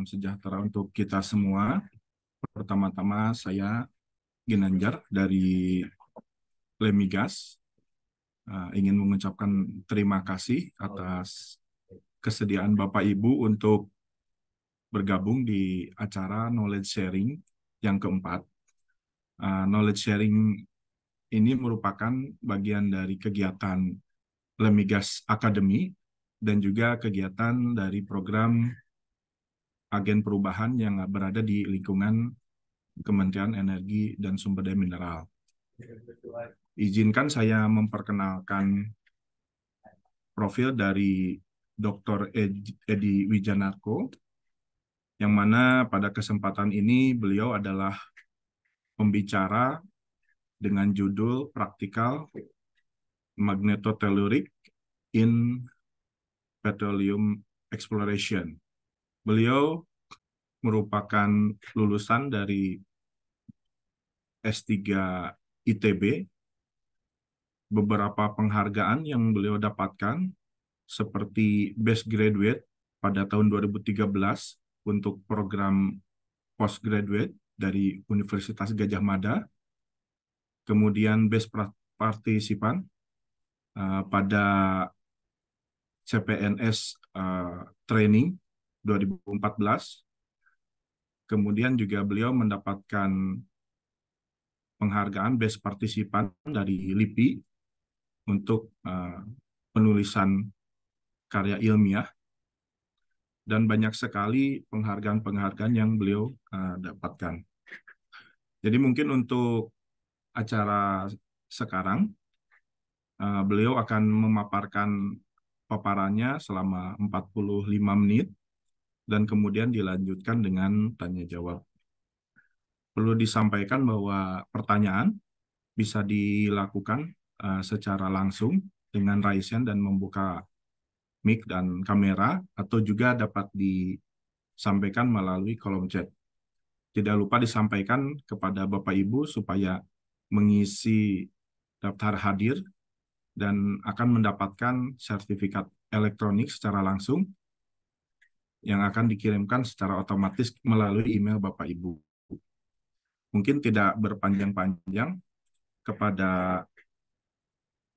salam sejahtera untuk kita semua. Pertama-tama saya Ginanjar dari Lemigas ingin mengucapkan terima kasih atas kesediaan Bapak Ibu untuk bergabung di acara knowledge sharing yang keempat. Knowledge sharing ini merupakan bagian dari kegiatan Lemigas Academy dan juga kegiatan dari program agen perubahan yang berada di lingkungan Kementerian Energi dan Sumber Daya Mineral. Izinkan saya memperkenalkan profil dari Dr. Edi Wijanarko, yang mana pada kesempatan ini beliau adalah pembicara dengan judul Praktikal Magnetotelluric in Petroleum Exploration. Beliau merupakan lulusan dari S3 ITB. Beberapa penghargaan yang beliau dapatkan seperti Best Graduate pada tahun 2013 untuk program postgraduate dari Universitas Gadjah Mada, kemudian Best Participant pada CPNS Training 2014, kemudian juga beliau mendapatkan penghargaan Best Participant dari LIPI untuk penulisan karya ilmiah, dan banyak sekali penghargaan-penghargaan yang beliau dapatkan. Jadi mungkin untuk acara sekarang, beliau akan memaparkan paparannya selama 45 menit, dan kemudian dilanjutkan dengan tanya jawab. Perlu disampaikan bahwa pertanyaan bisa dilakukan secara langsung dengan raise hand dan membuka mic dan kamera, atau juga dapat disampaikan melalui kolom chat. Tidak lupa disampaikan kepada Bapak Ibu supaya mengisi daftar hadir dan akan mendapatkan sertifikat elektronik secara langsung yang akan dikirimkan secara otomatis melalui email Bapak Ibu. Mungkin tidak berpanjang-panjang, kepada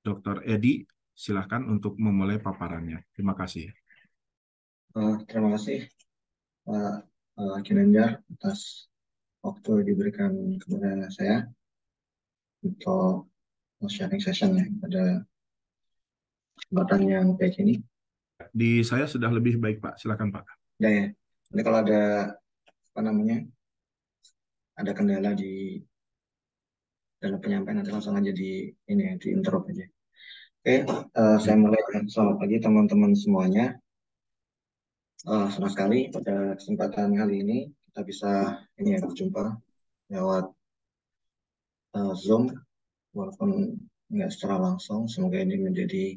Dr. Edi, silakan untuk memulai paparannya. Terima kasih. Terima kasih Pak Ginanjar atas waktu yang diberikan kepada saya untuk sharing session ya pada kesempatan yang baik ini. Di saya sudah lebih baik, Pak. Silakan, Pak. Ya. Nanti kalau ada ada kendala di dalam penyampaian, nanti langsung aja di interrupt aja. Oke, saya mulai. Selamat pagi teman-teman semuanya. Senang sekali pada kesempatan kali ini kita bisa berjumpa lewat Zoom, walaupun nggak secara langsung. Semoga ini menjadi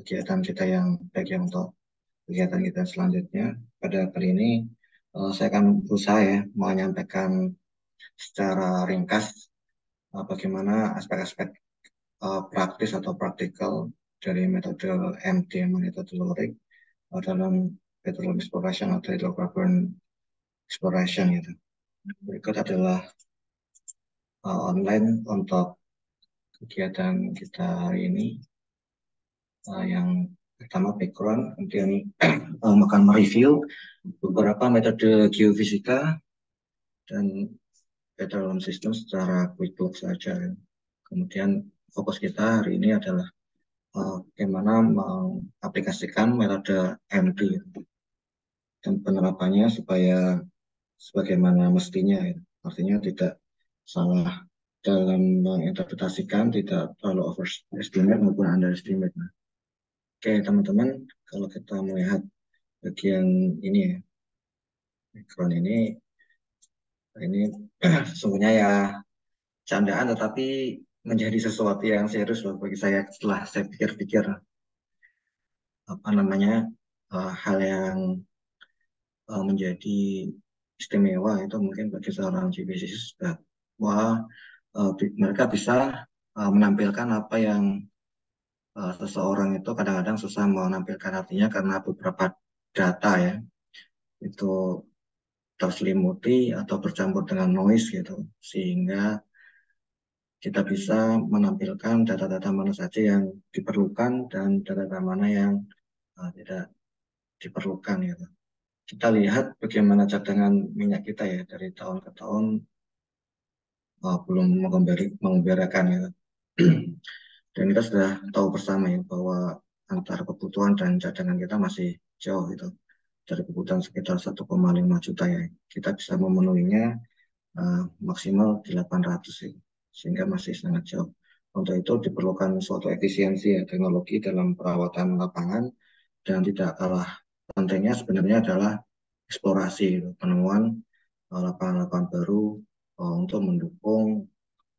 kegiatan kita yang baik ya untuk kegiatan kita selanjutnya. Pada kali ini saya akan berusaha menyampaikan secara ringkas bagaimana aspek-aspek praktis atau praktikal dari metode MT, Magnetotelluric, dalam petroleum exploration atau hydrocarbon exploration gitu. Berikut adalah online untuk kegiatan kita hari ini. Yang pertama background, kemudian akan mereview beberapa metode geofisika dan petroleum system secara quick look saja. Kemudian fokus kita hari ini adalah bagaimana mengaplikasikan metode MT dan penerapannya supaya sebagaimana mestinya, artinya tidak salah dalam menginterpretasikan, tidak terlalu overestimate maupun underestimate. Oke teman-teman, kalau kita melihat bagian ini background ini sesungguhnya candaan, tetapi menjadi sesuatu yang serius loh bagi saya setelah saya pikir-pikir hal yang menjadi istimewa itu mungkin bagi seorang geofisikalis bahwa mereka bisa menampilkan apa yang seseorang itu kadang-kadang susah menampilkan, artinya karena beberapa data itu terselimuti atau bercampur dengan noise gitu, sehingga kita bisa menampilkan data-data mana saja yang diperlukan dan data-data mana yang tidak diperlukan gitu. Kita lihat bagaimana cadangan minyak kita ya dari tahun ke tahun belum mengembirakan ya. Dan kita sudah tahu bersama ya bahwa antara kebutuhan dan cadangan kita masih jauh itu. Dari kebutuhan sekitar 1,5 juta ya. Kita bisa memenuhinya maksimal 800 ya. Sehingga masih sangat jauh. Untuk itu diperlukan suatu efisiensi ya, teknologi dalam perawatan lapangan, dan tidak kalah pentingnya sebenarnya adalah eksplorasi gitu, penemuan lapangan-lapangan baru untuk mendukung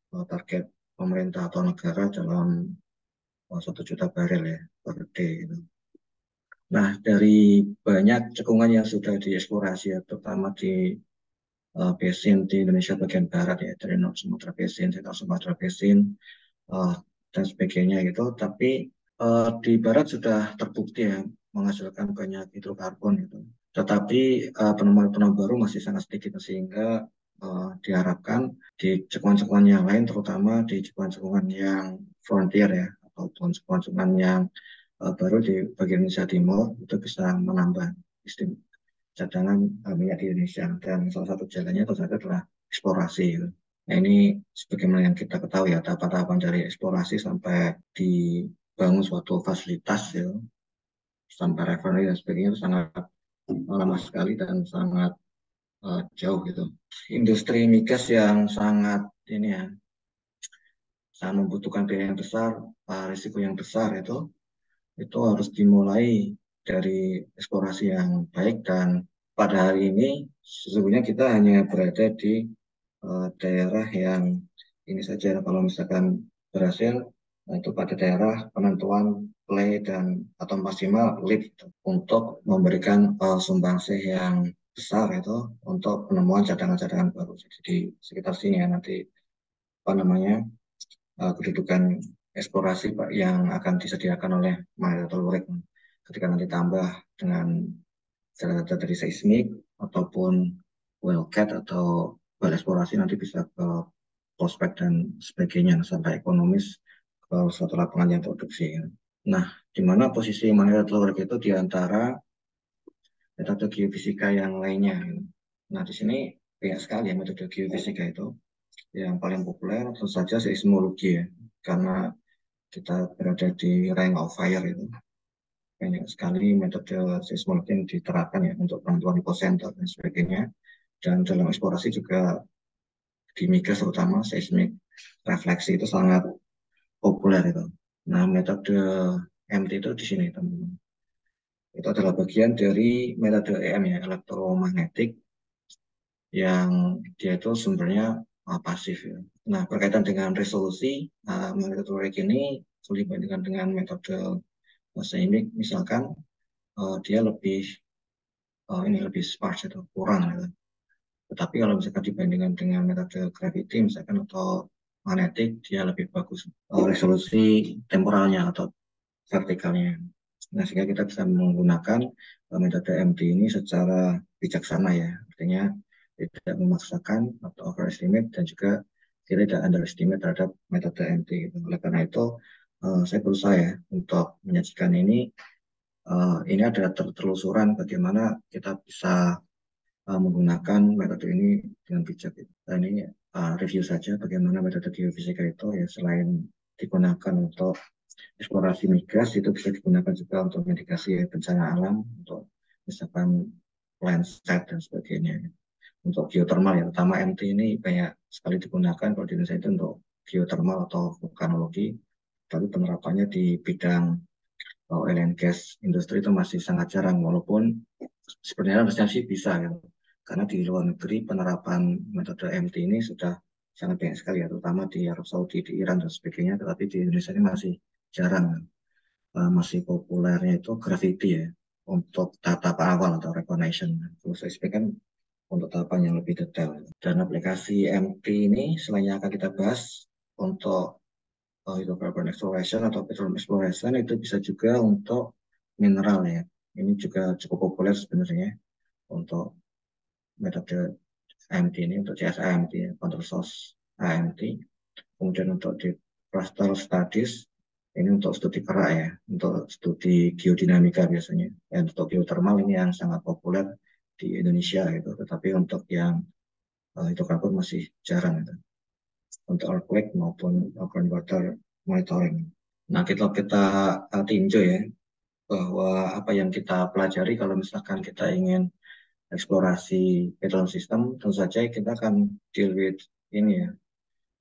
target pemerintah atau negara dalam 1 juta barel ya per day gitu. Nah, dari banyak cekungan yang sudah dieksplorasi ya, terutama di basin di Indonesia bagian barat ya, dari North Sumatra Basin, Central Sumatra Basin, uh, dan sebagainya gitu. Tapi di barat sudah terbukti ya menghasilkan banyak hidrokarbon gitu. Tetapi penemuan-penemuan baru masih sangat sedikit, sehingga diharapkan di cekungan-cekungan yang lain, terutama di cekungan-cekungan yang frontier ya, atau cekungan-cekungan yang baru di bagian Indonesia Timur, itu bisa menambah cadangan minyak di Indonesia. Dan salah satu jalannya tentu saja adalah eksplorasi gitu. Nah, ini sebagaimana yang kita ketahui ya, tahapan-tahapan dari eksplorasi sampai dibangun suatu fasilitas ya, sampai refinery dan sebagainya itu sangat lama sekali dan sangat jauh gitu. Industri migas yang sangat ini ya, sangat membutuhkan biaya yang besar, risiko yang besar itu harus dimulai dari eksplorasi yang baik. Dan pada hari ini sesungguhnya kita hanya berada di daerah yang ini saja. Kalau misalkan berhasil, nah itu pada daerah penentuan play dan atau maksimal lead gitu, untuk memberikan sumbangsih yang besar itu untuk penemuan cadangan-cadangan baru. Jadi di sekitar sini ya nanti apa namanya kedudukan eksplorasi Pak yang akan disediakan oleh Mahathir Lurik ketika nanti tambah dengan data dari seismik ataupun wellcat atau well eksplorasi, nanti bisa ke prospek dan sebagainya sampai ekonomis ke suatu lapangan yang produksi. Nah, di mana posisi Mahathir Lurik itu di antara metode geofisika yang lainnya. Nah, di sini banyak sekali ya metode geofisika itu. Yang paling populer tentu saja seismologi ya, karena kita berada di ring of fire itu. Banyak sekali metode seismologi yang diterapkan ya untuk penentuan epicenter dan sebagainya. Dan dalam eksplorasi juga di migas terutama seismik refleksi itu sangat populer itu. Nah, metode MT itu di sini teman-teman. Itu adalah bagian dari metode EM ya, elektromagnetik, yang dia itu sumbernya pasif ya. Nah, berkaitan dengan resolusi, metode ini dibandingkan dengan metode seismik, misalkan dia lebih ini lebih sparse itu kurang gitu. Tetapi kalau misalkan dibandingkan dengan metode gravity misalkan atau magnetik, dia lebih bagus resolusi temporalnya atau vertikalnya. Nah, sehingga kita bisa menggunakan metode MT ini secara bijaksana ya. Artinya tidak memaksakan atau overestimate, dan juga tidak underestimate terhadap metode MT gitu. Oleh karena itu, saya berusaha ya untuk menyajikan ini adalah telusuran bagaimana kita bisa menggunakan metode ini dengan bijak. Dan ini review saja bagaimana metode geofisika itu ya, selain digunakan untuk eksplorasi migas, itu bisa digunakan juga untuk mitigasi bencana alam, untuk misalkan landslide dan sebagainya. Untuk geothermal ya, terutama MT ini banyak sekali digunakan kalau di Indonesia itu untuk geothermal atau vulkanologi, tapi penerapannya di bidang oil and gas industri itu masih sangat jarang, walaupun sebenarnya harusnya sih bisa ya. Karena di luar negeri penerapan metode MT ini sudah sangat banyak sekali ya, terutama di Arab Saudi, di Iran dan sebagainya, tetapi di Indonesia ini masih jarang. Masih populernya itu gravity ya, untuk tahap awal atau recognition. Kalau saya kan untuk tahapan yang lebih detail. Dan aplikasi MT ini selain yang akan kita bahas untuk hydrocarbon exploration atau petroleum exploration, itu bisa juga untuk mineral ya. Ini juga cukup populer sebenarnya. untuk metode AMT ini, untuk CSAMT, Control Source AMT. Kemudian untuk di cluster studies, ini untuk studi kerak ya, untuk studi geodinamika biasanya. Untuk geothermal ini yang sangat populer di Indonesia gitu, tetapi untuk yang hidrokarbon masih jarang gitu. Untuk earthquake maupun groundwater monitoring. Nah, kita tinjau ya, bahwa apa yang kita pelajari kalau misalkan kita ingin eksplorasi petroleum system, tentu saja kita akan deal with ini ya,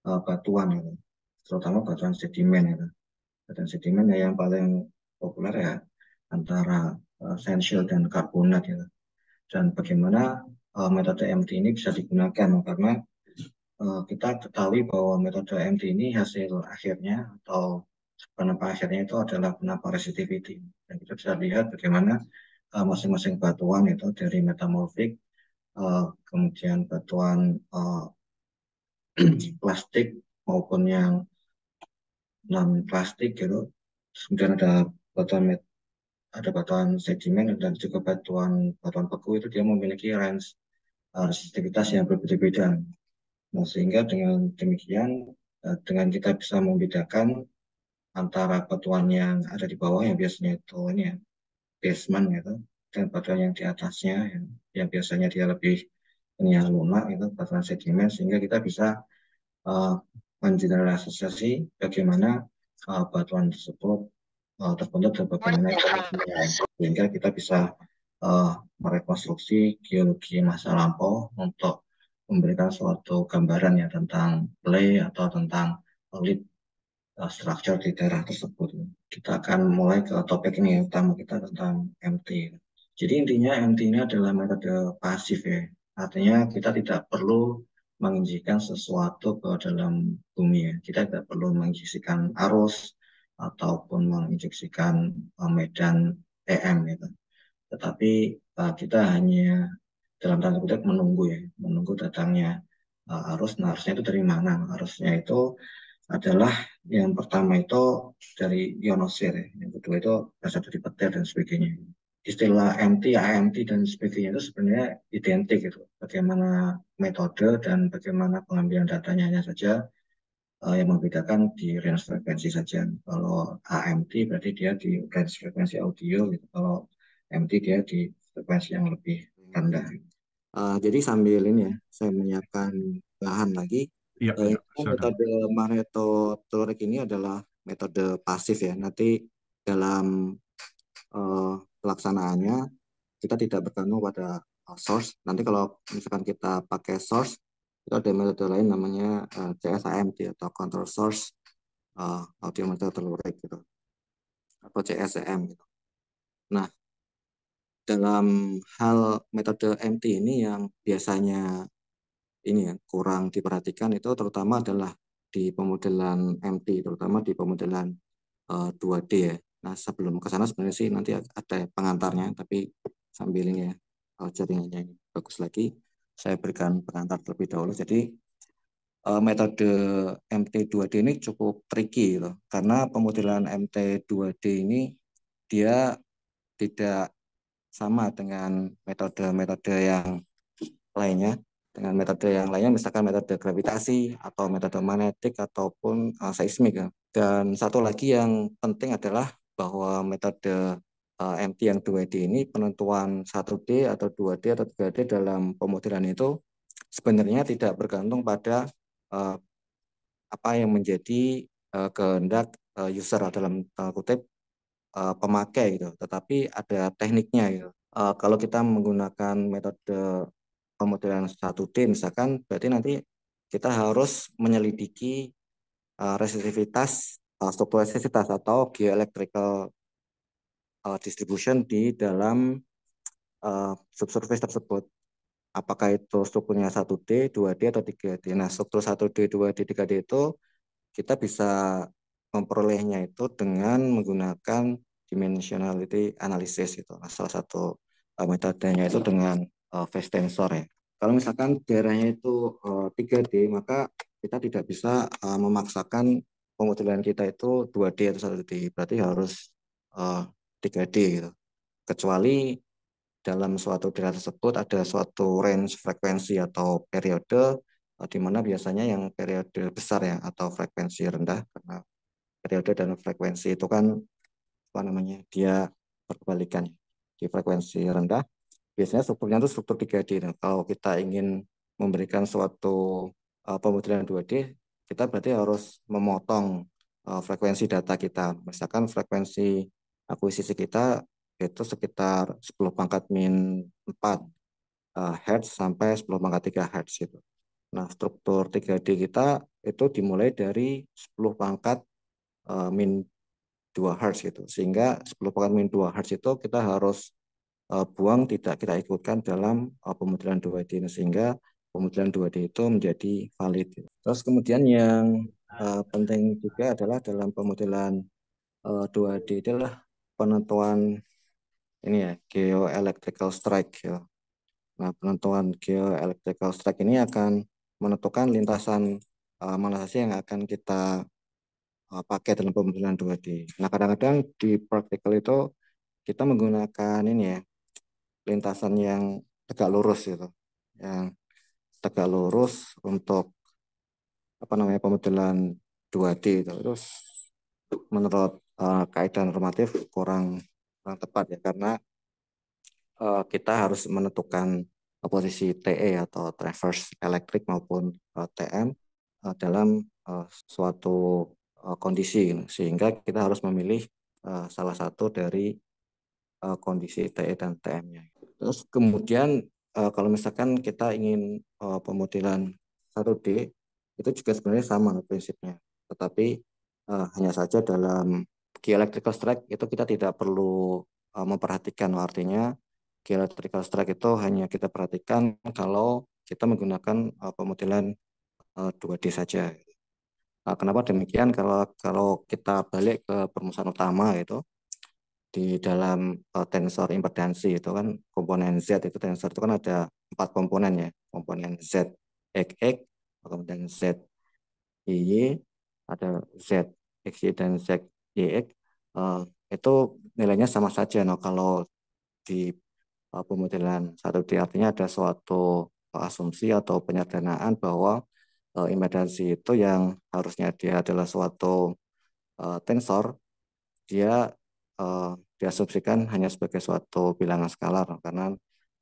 batuan gitu. Terutama batuan sedimen gitu. Batuan sedimen ya yang paling populer ya antara sandsill dan karbonat gitu. Dan bagaimana metode MT ini bisa digunakan karena kita ketahui bahwa metode MT ini hasil akhirnya atau penampak akhirnya itu adalah penampak resistivity. Dan kita bisa lihat bagaimana masing-masing batuan itu dari metamorfik, kemudian batuan plastik maupun yang non plastik gitu. Terus kemudian batuan ada batuan sedimen dan juga batuan batuan beku itu dia memiliki range resistivitas yang berbeda-beda. Nah, sehingga dengan demikian dengan kita bisa membedakan antara batuan yang ada di bawah yang biasanya itu ini ya, basement gitu dan batuan yang di atasnya yang biasanya dia lebih ini yang lunak itu batuan sedimen sehingga kita bisa uh, mengeneralisasi bagaimana batuan tersebut terbentuk dan bagaimana evolusinya sehingga kita bisa uh, merekonstruksi geologi masa lampau untuk memberikan suatu gambaran ya tentang play atau tentang lead structure di daerah tersebut. Kita akan mulai ke topik ini yang utama kita tentang MT. Jadi intinya MT ini adalah metode pasif ya. Artinya kita tidak perlu menginjeksikan sesuatu ke dalam bumi ya. Kita tidak perlu menginjeksikan arus ataupun menginjeksikan medan EM gitu. Tetapi kita hanya dalam tanda kutip menunggu ya, menunggu datangnya arus. Nah, arusnya itu dari mana? Arusnya itu adalah yang pertama itu dari ionosfer, ya. Yang kedua itu berasal dari petir dan sebagainya. Istilah MT, AMT dan sebagainya itu sebenarnya identik gitu. Bagaimana metode dan bagaimana pengambilan datanya hanya saja yang membedakan di range frekuensi saja. Kalau AMT berarti dia di range frekuensi audio gitu. Kalau MT dia di frekuensi yang lebih rendah. Jadi sambil ini ya, saya menyiapkan bahan lagi. Iya, iya, silakan. Metode magnetotelluric ini adalah metode pasif ya. Nanti dalam pelaksanaannya kita tidak bergantung pada source. Nanti kalau misalkan kita pakai source, itu ada metode lain namanya CSAMT atau Control Source Audiometer Telluric gitu, atau CSAM gitu. Nah, dalam hal metode MT ini yang biasanya ini ya kurang diperhatikan itu terutama adalah di pemodelan MT, terutama di pemodelan 2D ya. Nah, sebelum ke sana sebenarnya sih nanti ada pengantarnya, tapi sambil ini ya jaringannya ini bagus lagi, saya berikan pengantar terlebih dahulu. Jadi metode MT2D ini cukup tricky gitu, karena pemodelan MT2D ini dia tidak sama dengan metode-metode yang lainnya. Dengan metode yang lainnya, misalkan metode gravitasi atau metode magnetik ataupun seismik. Ya. Dan satu lagi yang penting adalah bahwa metode MT yang 2D ini penentuan 1D atau 2D atau 3D dalam pemodelan itu sebenarnya tidak bergantung pada uh, apa yang menjadi kehendak user dalam kutip pemakai gitu, tetapi ada tekniknya gitu. Kalau kita menggunakan metode pemodelan 1D misalkan, berarti nanti kita harus menyelidiki resistivitas, struktur resistivitas atau geoelectrical distribution di dalam subsurface tersebut. Apakah itu strukturnya 1D, 2D, atau 3D. Nah, struktur 1D, 2D, 3D itu kita bisa memperolehnya itu dengan menggunakan dimensionality analysis itu. Nah, salah satu metodenya itu dengan phase tensor ya. Kalau misalkan daerahnya itu 3D, maka kita tidak bisa memaksakan pemodelan kita itu 2D atau 1D. Berarti harus 3D gitu. Kecuali dalam suatu daerah tersebut ada suatu range frekuensi atau periode di mana biasanya yang periode besar ya atau frekuensi rendah, karena periode dan frekuensi itu kan apa namanya dia berkebalikan ya. Di frekuensi rendah biasanya strukturnya itu struktur 3D. Nah, kalau kita ingin memberikan suatu pemodelan 2D, kita berarti harus memotong frekuensi data kita. Misalkan frekuensi akuisisi kita itu sekitar 10 pangkat min 4 Hz sampai 10 pangkat 3 Hz gitu. Nah, struktur 3D kita itu dimulai dari 10 pangkat min 2 Hz gitu. Sehingga 10 pangkat min 2 Hz itu kita harus buang, tidak kita ikutkan dalam pemodelan 2D, sehingga pemodelan 2D itu menjadi valid. Terus kemudian yang penting juga adalah dalam pemodelan 2D itu adalah penentuan ini ya, geoelectrical strike ya. Nah, penentuan geoelectrical strike ini akan menentukan lintasan mana saja yang akan kita pakai dalam pemodelan 2D. Nah, kadang-kadang di praktikal itu kita menggunakan ini ya, lintasan yang tegak lurus gitu, yang tegak lurus untuk apa namanya pemodelan 2D itu. Terus menurut kaidah normatif kurang tepat ya, karena kita harus menentukan posisi TE atau transverse electric maupun TM dalam suatu kondisi, sehingga kita harus memilih salah satu dari kondisi TE dan TM-nya. Terus kemudian kalau misalkan kita ingin pemodelan 1D itu juga sebenarnya sama prinsipnya, tetapi hanya saja dalam geoelectrical strike itu kita tidak perlu memperhatikan, artinya geoelectrical strike itu hanya kita perhatikan kalau kita menggunakan pemodelan 2D saja. Kenapa demikian? Kalau kita balik ke perumusan utama itu, di dalam tensor impedansi itu kan komponen Z itu, tensor itu kan ada 4 komponen ya, komponen Z X X, kemudian Z Y Y, ada Z X Y dan Z Y X. Itu nilainya sama saja. Nah, kalau di pemodelan 1D artinya ada suatu asumsi atau penyederhanaan bahwa impedansi itu yang harusnya dia adalah suatu tensor, dia diasumsikan hanya sebagai suatu bilangan skalar karena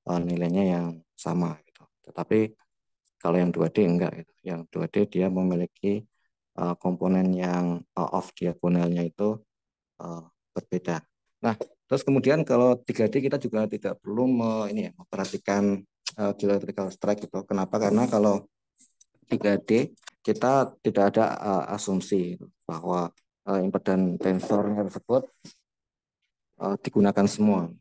nilainya yang sama gitu. Tetapi kalau yang 2D enggak gitu. Yang 2D dia memiliki komponen yang off diagonalnya itu berbeda. Nah, terus kemudian kalau 3D kita juga tidak perlu memperhatikan geoelectrical strike itu. Kenapa? Karena kalau 3D kita tidak ada asumsi bahwa impedan tensornya tersebut digunakan semua,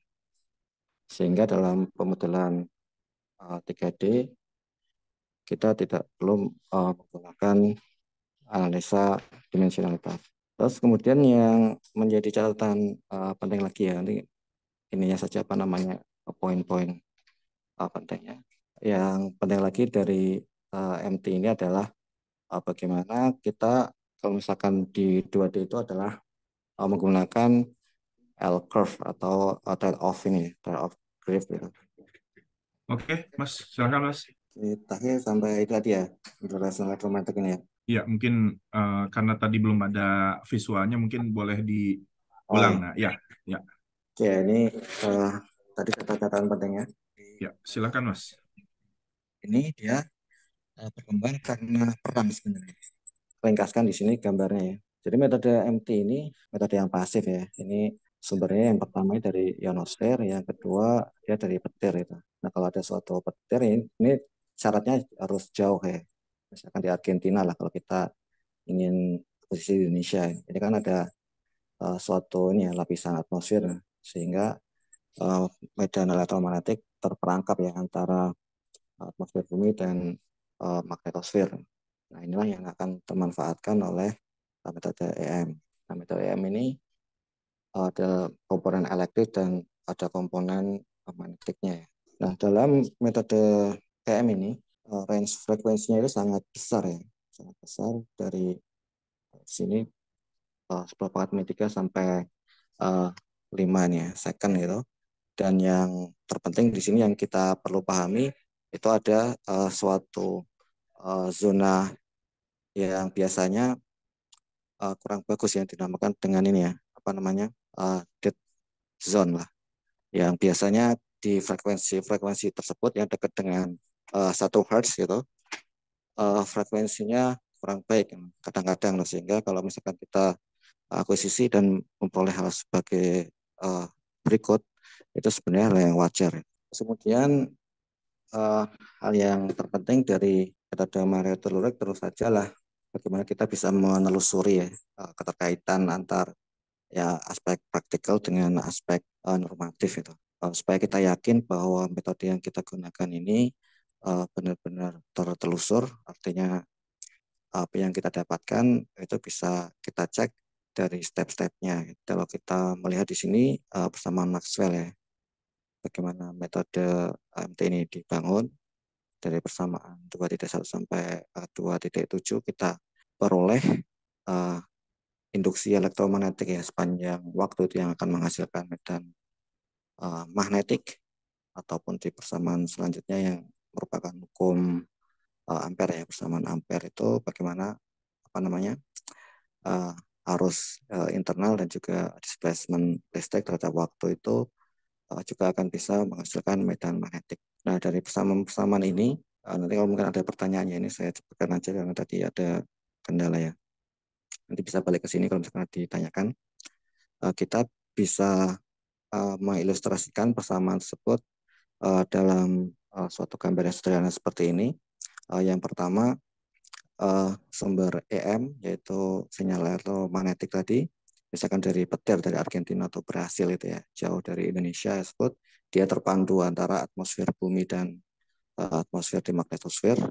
sehingga dalam pemodelan 3D kita tidak perlu menggunakan analisa dimensionalitas. Terus kemudian yang menjadi catatan penting lagi ya, nanti ininya saja apa namanya poin-poin pentingnya. Yang penting lagi dari MT ini adalah bagaimana kita kalau misalkan di 2D itu adalah menggunakan L curve atau trade off ini, trade off curve gitu. Oke, Mas, silakan Mas. Terakhir sampai itu tadi ya, international elektromagnetik ini ya. Ya, mungkin karena tadi belum ada visualnya, mungkin boleh Oh diulang. ya, Nah, ya, ya, oke, ini tadi catatan pentingnya. ya, silakan Mas. Ini dia berkembang karena perang sebenarnya. Ringkaskan di sini gambarnya ya. Jadi metode MT ini metode yang pasif ya. Ini sumbernya yang pertama dari ionosfer, yang kedua dia dari petir itu. Nah, kalau ada suatu petir ini syaratnya harus jauh ya. Misalkan di Argentina lah kalau kita ingin posisi di Indonesia. Ini kan ada suatu ini ya, lapisan atmosfer, sehingga uh, medan elektromagnetik terperangkap ya antara atmosfer bumi dan magnetosfer. Nah, inilah yang akan termanfaatkan oleh metode EM. Nah, metode EM ini ada komponen elektrik dan ada komponen magnetiknya ya. Nah, dalam metode EM ini range frekuensinya itu sangat besar ya, sangat besar dari sini 10 pangkat min 3 sampai 5 nih ya, second gitu. Dan yang terpenting di sini yang kita perlu pahami itu ada suatu zona yang biasanya kurang bagus yang dinamakan dengan ini ya, apa namanya, dead zone lah, yang biasanya di frekuensi tersebut yang dekat dengan 1 Hz gitu, frekuensinya kurang baik kadang-kadang, sehingga kalau misalkan kita akuisisi dan memperoleh hal sebagai berikut, itu sebenarnya hal yang wajar. Kemudian hal yang terpenting dari metode Mario Telurik terus saja lah bagaimana kita bisa menelusuri ya, keterkaitan antar ya aspek praktikal dengan aspek normatif itu. Supaya kita yakin bahwa metode yang kita gunakan ini benar-benar tertelusur, artinya apa yang kita dapatkan itu bisa kita cek dari step-stepnya. Kalau kita melihat di sini bersama Maxwell ya, bagaimana metode AMT ini dibangun dari persamaan 2.1 sampai 2.7, kita peroleh induksi elektromagnetik ya sepanjang waktu itu yang akan menghasilkan medan magnetik, ataupun di persamaan selanjutnya yang merupakan hukum ampere ya, persamaan ampere itu bagaimana apa namanya arus internal dan juga displacement listrik terhadap waktu itu juga akan bisa menghasilkan medan magnetik. Nah, dari persamaan-persamaan ini nanti kalau mungkin ada pertanyaannya ini saya cepatkan aja karena tadi ada kendala ya. Nanti bisa balik ke sini kalau misalkan ditanyakan. Kita bisa mengilustrasikan persamaan tersebut dalam suatu gambar yang sederhana seperti ini. Yang pertama, sumber EM, yaitu sinyal elektromagnetik tadi, misalkan dari petir dari Argentina atau Brasil itu ya, jauh dari Indonesia tersebut, dia terpandu antara atmosfer bumi dan atmosfer di magnetosfer.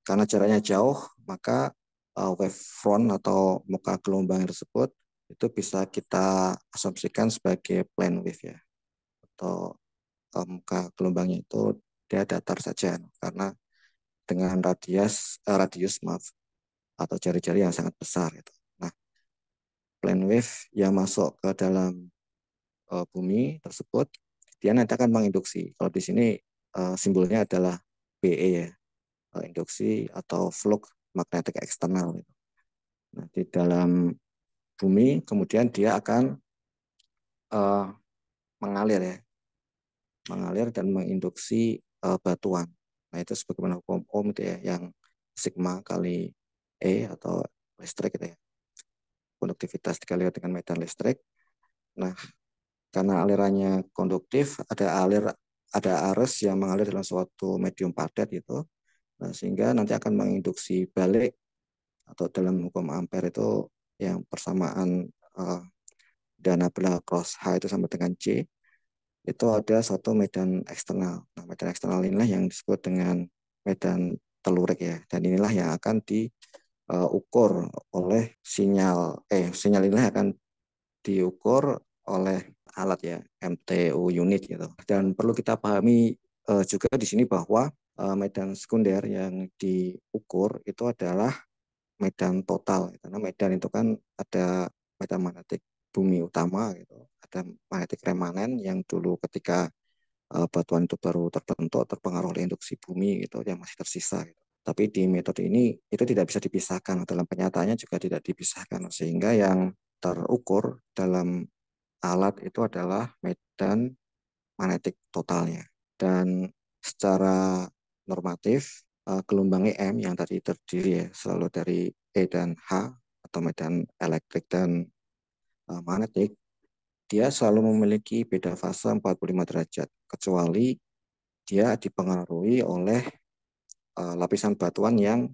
Karena jaraknya jauh, maka wave front atau muka gelombang tersebut itu bisa kita asumsikan sebagai plane wave ya, atau muka gelombangnya itu dia datar saja karena dengan radius maaf atau jari-jari yang sangat besar itu. Nah, plane wave yang masuk ke dalam bumi tersebut dia nanti akan menginduksi. Kalau di sini simbolnya adalah BE ya, induksi atau flux magnetik eksternal gitu. Nah, di dalam bumi kemudian dia akan mengalir ya, mengalir dan menginduksi batuan. Nah, itu sebagaimana hukum Ohm itu ya, yang sigma kali E atau listrik gitu ya. Konduktivitas dikali dengan medan listrik. Nah, karena alirannya konduktif, ada arus yang mengalir dalam suatu medium padat gitu. Nah, sehingga nanti akan menginduksi balik atau dalam hukum ampere itu yang persamaan dana belah cross H itu sama dengan C, itu ada suatu medan eksternal. Nah, medan eksternal inilah yang disebut dengan medan telurik ya. Dan inilah yang akan diukur oleh sinyal inilah akan diukur oleh alat ya, MTU unit gitu. Dan perlu kita pahami juga di sini bahwa medan sekunder yang diukur itu adalah medan total, karena medan itu kan ada medan magnetik bumi utama gitu, ada magnetik remanen yang dulu ketika batuan itu baru terbentuk terpengaruh oleh induksi bumi gitu yang masih tersisa gitu. Tapi di metode ini itu tidak bisa dipisahkan, dalam kenyataannya juga tidak dipisahkan, sehingga yang terukur dalam alat itu adalah medan magnetik totalnya. Dan secara normatif gelombang EM yang tadi terdiri ya selalu dari E dan H atau medan elektrik dan magnetik, dia selalu memiliki beda fase 45 derajat kecuali dia dipengaruhi oleh lapisan batuan yang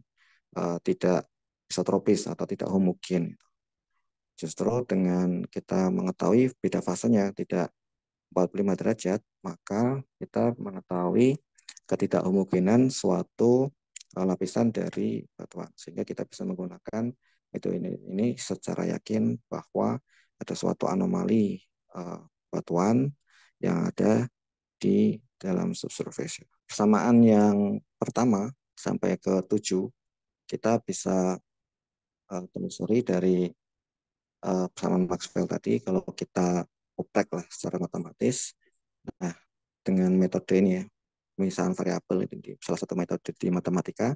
tidak isotropis atau tidak homogen. Justru dengan kita mengetahui beda fasenya tidak 45 derajat, maka kita mengetahui ketidakhomogenan suatu lapisan dari batuan. Sehingga kita bisa menggunakan ini secara yakin bahwa ada suatu anomali batuan yang ada di dalam subsurface. Persamaan yang pertama sampai ke 7, kita bisa telusuri dari persamaan Maxwell tadi. Kalau kita oprek lah secara matematis, Nah, dengan metode ini ya, pemisahan variabel itu salah satu metode di matematika,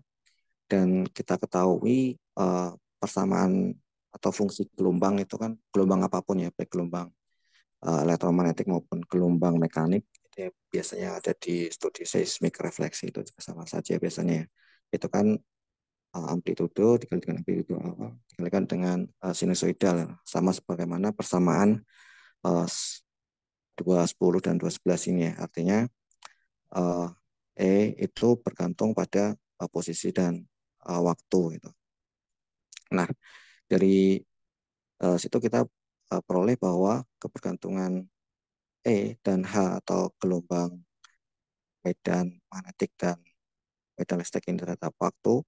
dan kita ketahui persamaan atau fungsi gelombang itu kan gelombang apapun ya, baik gelombang elektromagnetik maupun gelombang mekanik itu ya, biasanya ada di studi seismik refleksi itu juga sama saja biasanya ya. Itu kan amplitudo dikalikan amplitudo dikalikan dengan sinusoidal, sama sebagaimana persamaan 210 dan 211 ini ya. Artinya uh, itu bergantung pada posisi dan waktu gitu. Nah, dari situ kita peroleh bahwa kebergantungan dan H atau gelombang medan magnetik dan medan listrik ini terhadap waktu,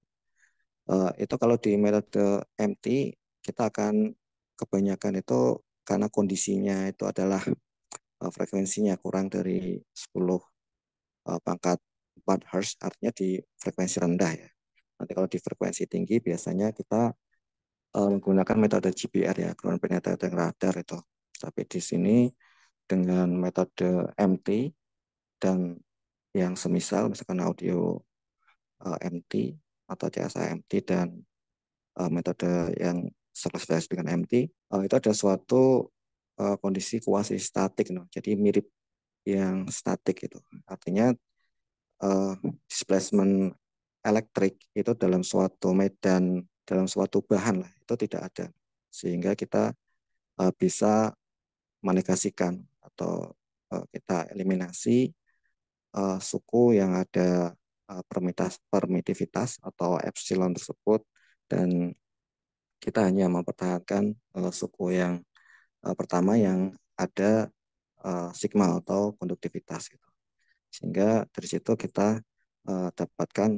itu kalau di metode MT kita akan kebanyakan itu karena kondisinya itu adalah frekuensinya kurang dari 10 pangkat 4 Hz, artinya di frekuensi rendah ya. Nanti kalau di frekuensi tinggi biasanya kita menggunakan metode GPR ya, ground penetrating radar itu. Tapi di sini dengan metode MT dan yang semisal, misalkan audio MT atau CSA MT dan metode yang sekelas dengan MT, itu ada suatu kondisi kuasi statik, no. Jadi mirip yang statik itu. Artinya displacement elektrik itu dalam suatu medan, dalam suatu bahan lah, itu tidak ada. Sehingga kita bisa menegasikan atau kita eliminasi suku yang ada permitivitas atau epsilon tersebut, dan kita hanya mempertahankan suku yang pertama yang ada sigma atau konduktivitas gitu. Sehingga dari situ kita dapatkan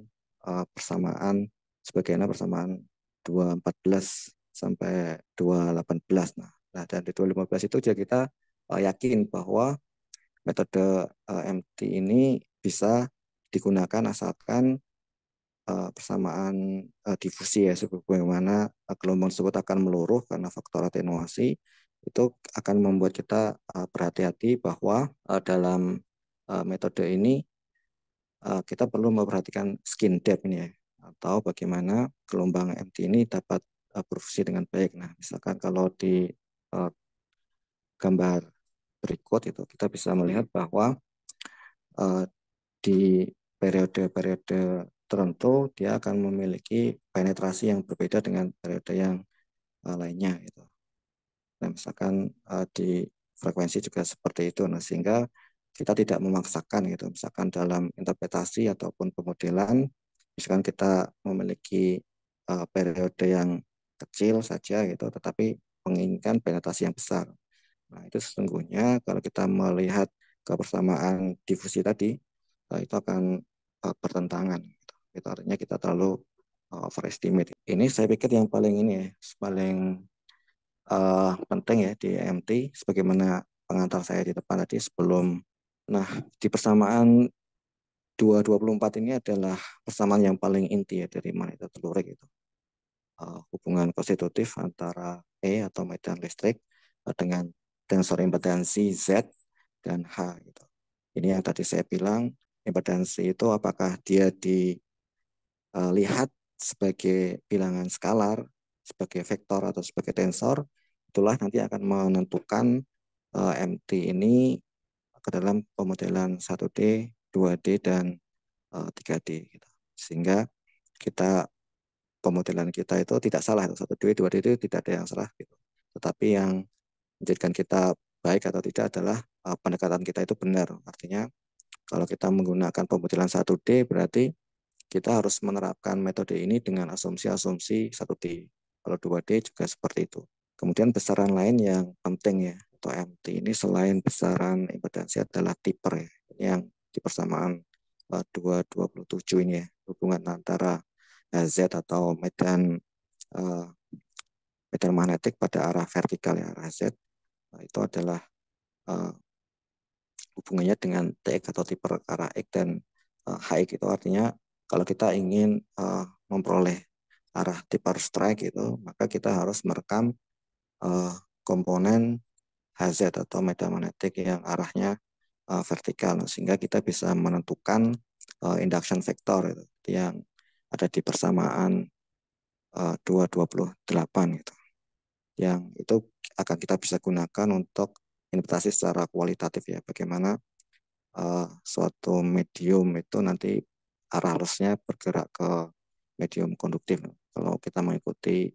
persamaan sebagaimana persamaan 214 sampai 218. Nah, dan di 215 itu juga kita yakin bahwa metode MT ini bisa digunakan asalkan persamaan difusi ya, sebagaimana gelombang tersebut akan meluruh karena faktor atenuasi, itu akan membuat kita berhati-hati bahwa dalam metode ini kita perlu memperhatikan skin depth ini ya, atau bagaimana gelombang MT ini dapat berfungsi dengan baik. Nah, misalkan kalau di gambar berikut itu kita bisa melihat bahwa di periode-periode tertentu dia akan memiliki penetrasi yang berbeda dengan periode yang lainnya gitu. Nah, misalkan di frekuensi juga seperti itu. Nah, sehingga kita tidak memaksakan gitu. Misalkan dalam interpretasi ataupun pemodelan, misalkan kita memiliki periode yang kecil saja gitu, tetapi menginginkan penetrasi yang besar. Nah, itu sesungguhnya kalau kita melihat kebersamaan difusi tadi, itu akan bertentangan. Gitu. Itu artinya kita terlalu overestimate. Ini saya pikir yang paling ini ya, paling penting ya di MT, sebagaimana pengantar saya di depan tadi sebelum. Nah, di persamaan 224 ini adalah persamaan yang paling inti ya dari magneto telurik itu. Hubungan konstitutif antara atau medan listrik dengan tensor impedansi Z dan H gitu. Ini yang tadi saya bilang, impedansi itu apakah dia dilihat sebagai bilangan skalar, sebagai vektor atau sebagai tensor, itulah nanti akan menentukan MT ini ke dalam pemodelan 1D, 2D, dan 3D. Gitu. Sehingga kita pemodelan kita itu tidak salah, 1D, 2D itu tidak ada yang salah. Gitu. Tetapi yang menjadikan kita baik atau tidak adalah pendekatan kita itu benar. Artinya kalau kita menggunakan pemodelan 1D berarti kita harus menerapkan metode ini dengan asumsi-asumsi 1D. Kalau 2D juga seperti itu. Kemudian besaran lain yang penting ya, atau MT ini selain besaran impedansi adalah Tipper ya. Ini yang di persamaan 227 ini ya, hubungan antara Z atau medan magnetik pada arah vertikal ya, arah Z. Nah, itu adalah hubungannya dengan TX atau Tipper arah X dan HX. Itu artinya kalau kita ingin memperoleh arah Tipper strike itu, maka kita harus merekam komponen HZ atau medan magnetik yang arahnya vertikal, sehingga kita bisa menentukan induction vector yang ada di persamaan 228 gitu. Yang itu akan kita bisa gunakan untuk interpretasi secara kualitatif ya, bagaimana suatu medium itu nanti arah arusnya bergerak ke medium konduktif kalau kita mengikuti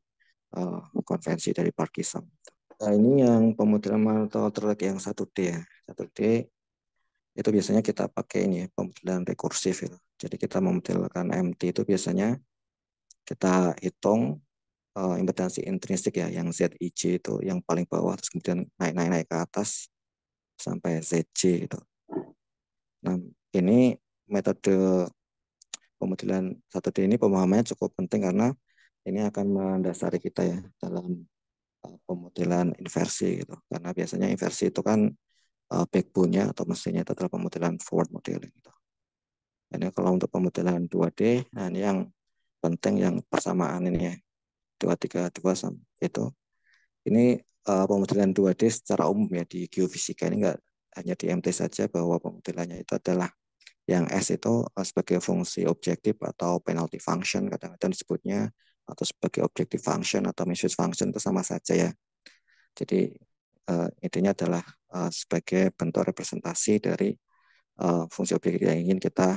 konvensi dari Parkinson. Nah, ini yang pemodelan mantel track yang 1D ya. 1D itu biasanya kita pakai ini ya, pemodelan rekursif itu. Jadi kita memodelkan MT itu biasanya kita hitung impedansi intrinsik ya, yang ZIJ itu yang paling bawah, terus kemudian naik ke atas sampai ZJ itu. Nah, ini metode pemodelan 1D ini pemahamannya cukup penting karena ini akan mendasari kita ya dalam pemodelan inversi gitu. Karena biasanya inversi itu kan backbone-nya atau mesinnya itu adalah pemodelan forward modeling gitu. Ini kalau untuk pemodelan 2D, nah ini yang penting yang persamaan ini ya, 232 itu. Ini pemodelan 2D secara umum ya di geofisika, ini enggak hanya di MT saja bahwa pemodelannya itu adalah yang S itu sebagai fungsi objektif atau penalty function kadang-kadang disebutnya, atau sebagai objective function atau measure function itu sama saja ya. Jadi intinya adalah sebagai bentuk representasi dari fungsi objektif yang ingin kita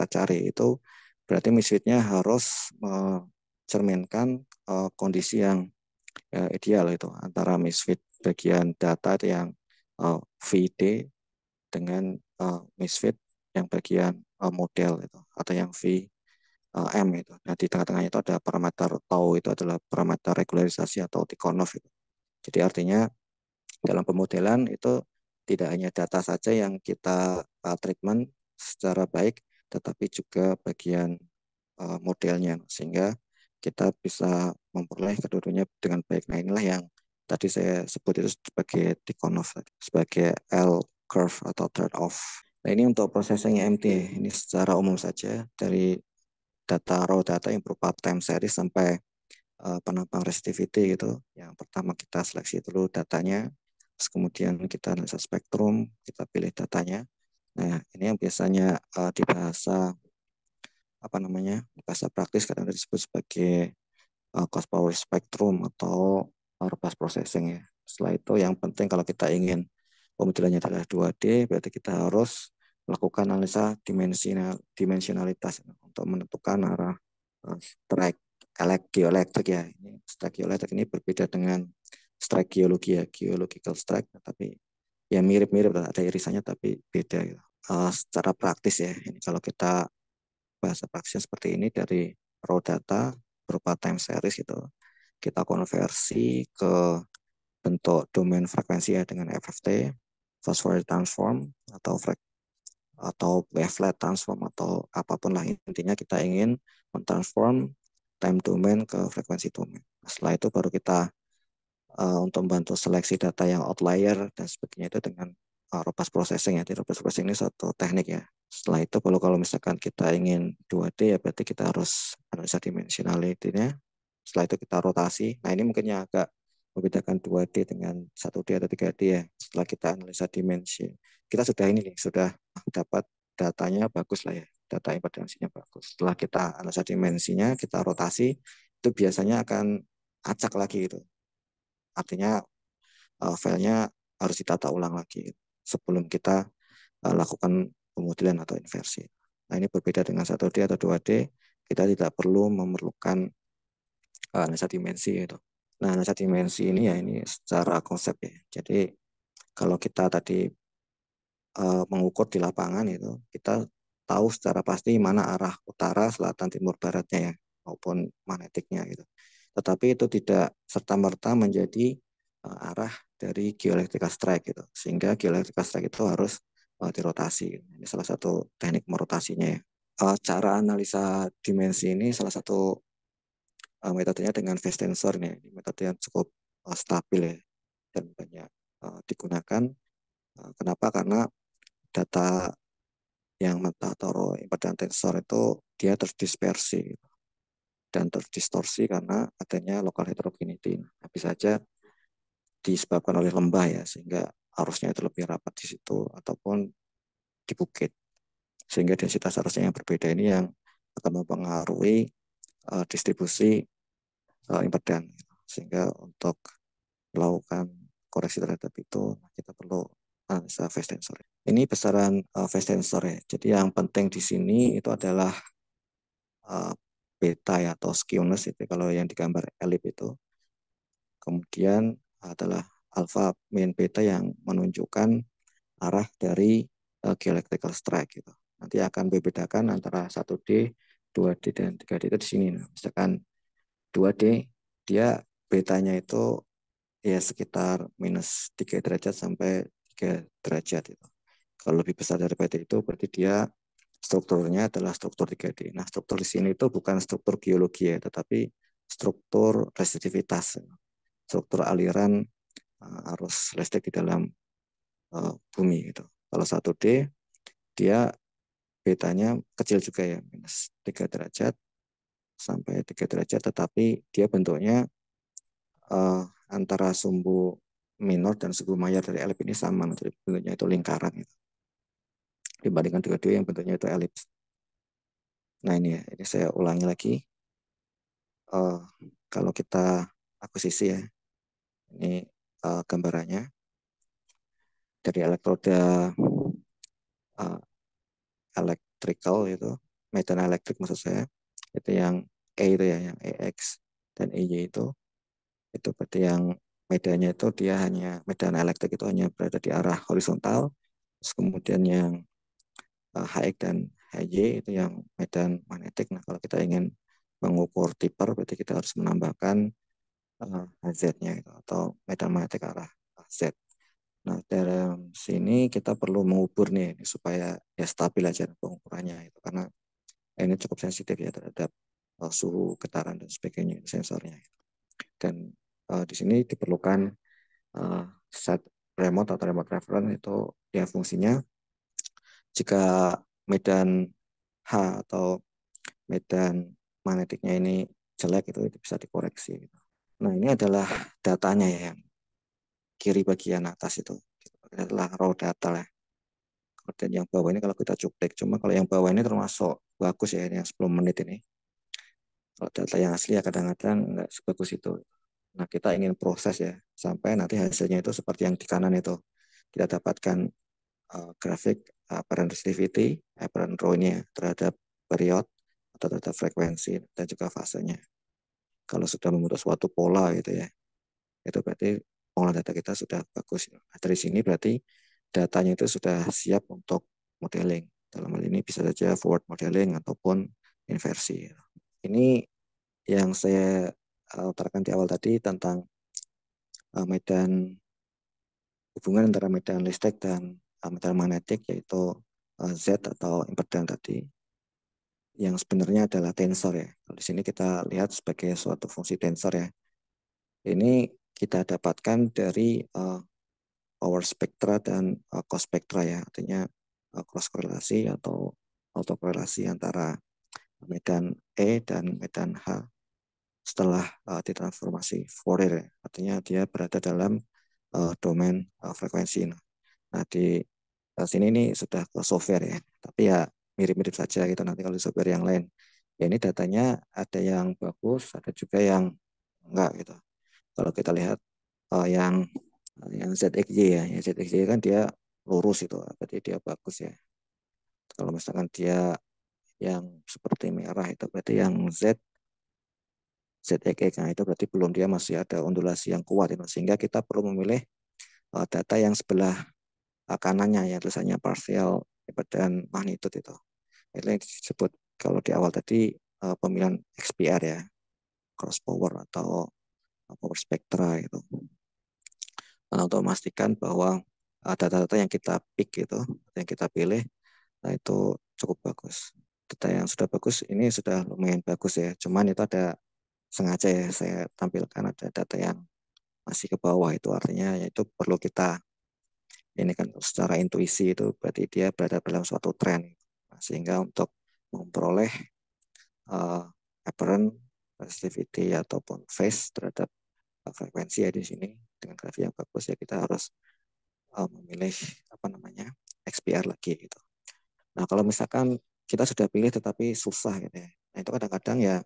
cari. Itu berarti misfitnya harus mencerminkan kondisi yang ideal itu antara misfit bagian data yang VD dengan misfit yang bagian model itu atau yang VM itu. Nah, di tengah-tengahnya itu ada parameter tau, itu adalah parameter regularisasi atau Tikhonov itu. Jadi artinya dalam pemodelan itu tidak hanya data saja yang kita treatment secara baik, tetapi juga bagian modelnya, sehingga kita bisa memperoleh kedua-duanya dengan baik. Nah, inilah yang tadi saya sebut itu sebagai Tikhonov, sebagai L curve atau trade-off. Nah, ini untuk processing MT, ini secara umum saja dari data raw data yang berupa time series sampai penampang resistivity gitu. Yang pertama kita seleksi dulu datanya, terus kemudian kita analisa spektrum, kita pilih datanya. Nah, ini yang biasanya di bahasa praktis kadang disebut sebagai cost power spectrum atau robust processing ya. Setelah itu yang penting kalau kita ingin pemodelannya adalah 2D, berarti kita harus melakukan analisa dimensionalitas untuk menentukan arah strike geoelektrik ya. Ini strike geoelektrik ini berbeda dengan strike geologi ya, geological strike, tapi ya mirip-mirip, ada irisannya tapi beda gitu. Secara praktis ya, ini kalau kita bahasa praktisnya seperti ini, dari raw data berupa time series itu kita konversi ke bentuk domain frekuensi ya dengan FFT, fast Fourier transform atau wavelet transform atau apapun lah, intinya kita ingin mentransform time domain ke frekuensi domain. Setelah itu baru kita untuk membantu seleksi data yang outlier dan sebagainya itu dengan robust processing ya. Di robust processing ini satu teknik ya. Setelah itu kalau misalkan kita ingin 2D ya berarti kita harus analisa dimensionality-nya. Setelah itu kita rotasi. Nah, ini mungkin yang agak membedakan 2D dengan 1D atau 3D ya. Setelah kita analisa dimensi, kita sudah dapat datanya bagus lah ya. Data impedansinya bagus. Setelah kita analisa dimensinya, kita rotasi, itu biasanya akan acak lagi itu. Artinya filenya harus ditata ulang lagi sebelum kita lakukan pemodelan atau inversi. Nah, ini berbeda dengan 1D atau 2D, kita tidak perlu memerlukan analisa dimensi itu. Nah, analisa dimensi ini ya ini secara konsep ya. Jadi kalau kita tadi mengukur di lapangan itu, kita tahu secara pasti mana arah utara, selatan, timur, baratnya ya, maupun magnetiknya gitu. Tetapi itu tidak serta-merta menjadi arah dari geoelectrical strike gitu. Sehingga geoelectrical strike itu harus dirotasi. Ini salah satu teknik merotasinya ya. Cara analisa dimensi ini salah satu metodenya dengan phase tensor nih. Ini metode yang cukup stabil ya dan banyak digunakan. Kenapa? Karena data yang mentah atau impedan tensor itu dia terdispersi dan terdistorsi karena adanya local heterogeneity. Nah, bisa saja disebabkan oleh lembah ya, sehingga arusnya itu lebih rapat di situ ataupun di bukit, sehingga densitas arusnya yang berbeda ini yang akan mempengaruhi distribusi impedan. Sehingga untuk melakukan koreksi terhadap itu kita perlu analisa phase tensor. Ini besaran phase tensor ya. Jadi yang penting di sini itu adalah beta ya, atau skewness itu kalau yang digambar elip itu. Kemudian adalah alpha min beta yang menunjukkan arah dari geoelectrical strike gitu. Nanti akan membedakan antara 1D, 2D dan 3D itu di sini. Nah, misalkan 2D dia betanya itu ya sekitar minus 3 derajat sampai 3 derajat itu. Kalau lebih besar daripada itu berarti dia strukturnya adalah struktur 3D. Nah, struktur di sini itu bukan struktur geologi ya, tetapi struktur resistivitas, struktur aliran arus listrik di dalam bumi gitu. Kalau 1D dia betanya kecil juga ya, minus 3 derajat sampai 3 derajat, tetapi dia bentuknya antara sumbu minor dan sumbu mayor dari elips ini sama, jadi bentuknya itu lingkaran gitu. Dibandingkan 2D yang bentuknya itu elips. Nah ini ya, ini saya ulangi lagi. Kalau kita akuisisi ya, ini gambarannya dari elektroda electrical itu, medan elektrik maksud saya, itu yang E itu ya, yang EX dan EY itu berarti yang medannya itu dia hanya, medan elektrik itu hanya berada di arah horizontal. Terus kemudian yang HX dan HY itu yang medan magnetik. Nah kalau kita ingin mengukur tipper berarti kita harus menambahkan HZ-nya gitu, atau medan magnetik arah Z. Nah dalam sini kita perlu mengukur nih supaya ya stabil aja pengukurannya itu, karena ini cukup sensitif ya terhadap suhu, getaran dan sebagainya sensornya. Dan di sini diperlukan set remote atau remote reference itu ya fungsinya jika medan H atau medan magnetiknya ini jelek itu bisa dikoreksi. Nah ini adalah datanya ya, yang kiri bagian atas itu adalah raw data ya. Dan yang bawah ini kalau kita cuplik, cuma kalau yang bawah ini termasuk bagus ya, yang 10 menit ini. Kalau data yang asli ya kadang-kadang nggak sebagus itu. Nah kita ingin proses ya, sampai nanti hasilnya itu seperti yang di kanan itu. Kita dapatkan grafik apparent resistivity, apparent row-nya terhadap period atau terhadap frekuensi dan juga fasenya. Kalau sudah membentuk suatu pola gitu ya, itu berarti pengolahan data kita sudah bagus. Nah, dari sini berarti datanya itu sudah siap untuk modeling. Dalam hal ini bisa saja forward modeling ataupun inversi. Ini yang saya utarakan di awal tadi tentang medan, hubungan antara medan listrik dan medan magnetik, yaitu Z atau impedan tadi, yang sebenarnya adalah tensor ya. Kalau di sini kita lihat sebagai suatu fungsi tensor ya. Ini kita dapatkan dari power spectra dan cos spectra ya, artinya cross korelasi atau autokorelasi antara medan E dan medan H setelah ditransformasi Fourier, artinya dia berada dalam domain frekuensi. Nah di sini ini sudah ke software ya, tapi ya mirip-mirip saja gitu nanti kalau di software yang lain. Ya ini datanya ada yang bagus, ada juga yang enggak gitu. Kalau kita lihat yang ZXY ya, yang ZXY kan dia lurus itu, berarti dia bagus ya. Kalau misalkan dia yang seperti merah itu berarti yang ZXX, nah itu berarti belum, dia masih ada ondulasi yang kuat itu, sehingga kita perlu memilih data yang sebelah kanannya yang tulisannya partial dan magnitude itu. Itu yang disebut kalau di awal tadi pemilihan XPR ya, cross power atau power spectra itu. Nah, untuk memastikan bahwa data-data yang kita pick itu, yang kita pilih, nah itu cukup bagus. Data yang sudah bagus ini sudah lumayan bagus ya. Cuman itu ada sengaja ya saya tampilkan ada data yang masih ke bawah, itu artinya yaitu perlu kita ini kan secara intuisi itu berarti dia berada dalam suatu tren. Nah, sehingga untuk memperoleh apparent resistivity ataupun phase terhadap frekuensi ya di sini dengan grafik yang bagus ya kita harus memilih apa namanya XPR lagi gitu. Nah kalau misalkan kita sudah pilih tetapi susah gitu ya, nah itu kadang-kadang ya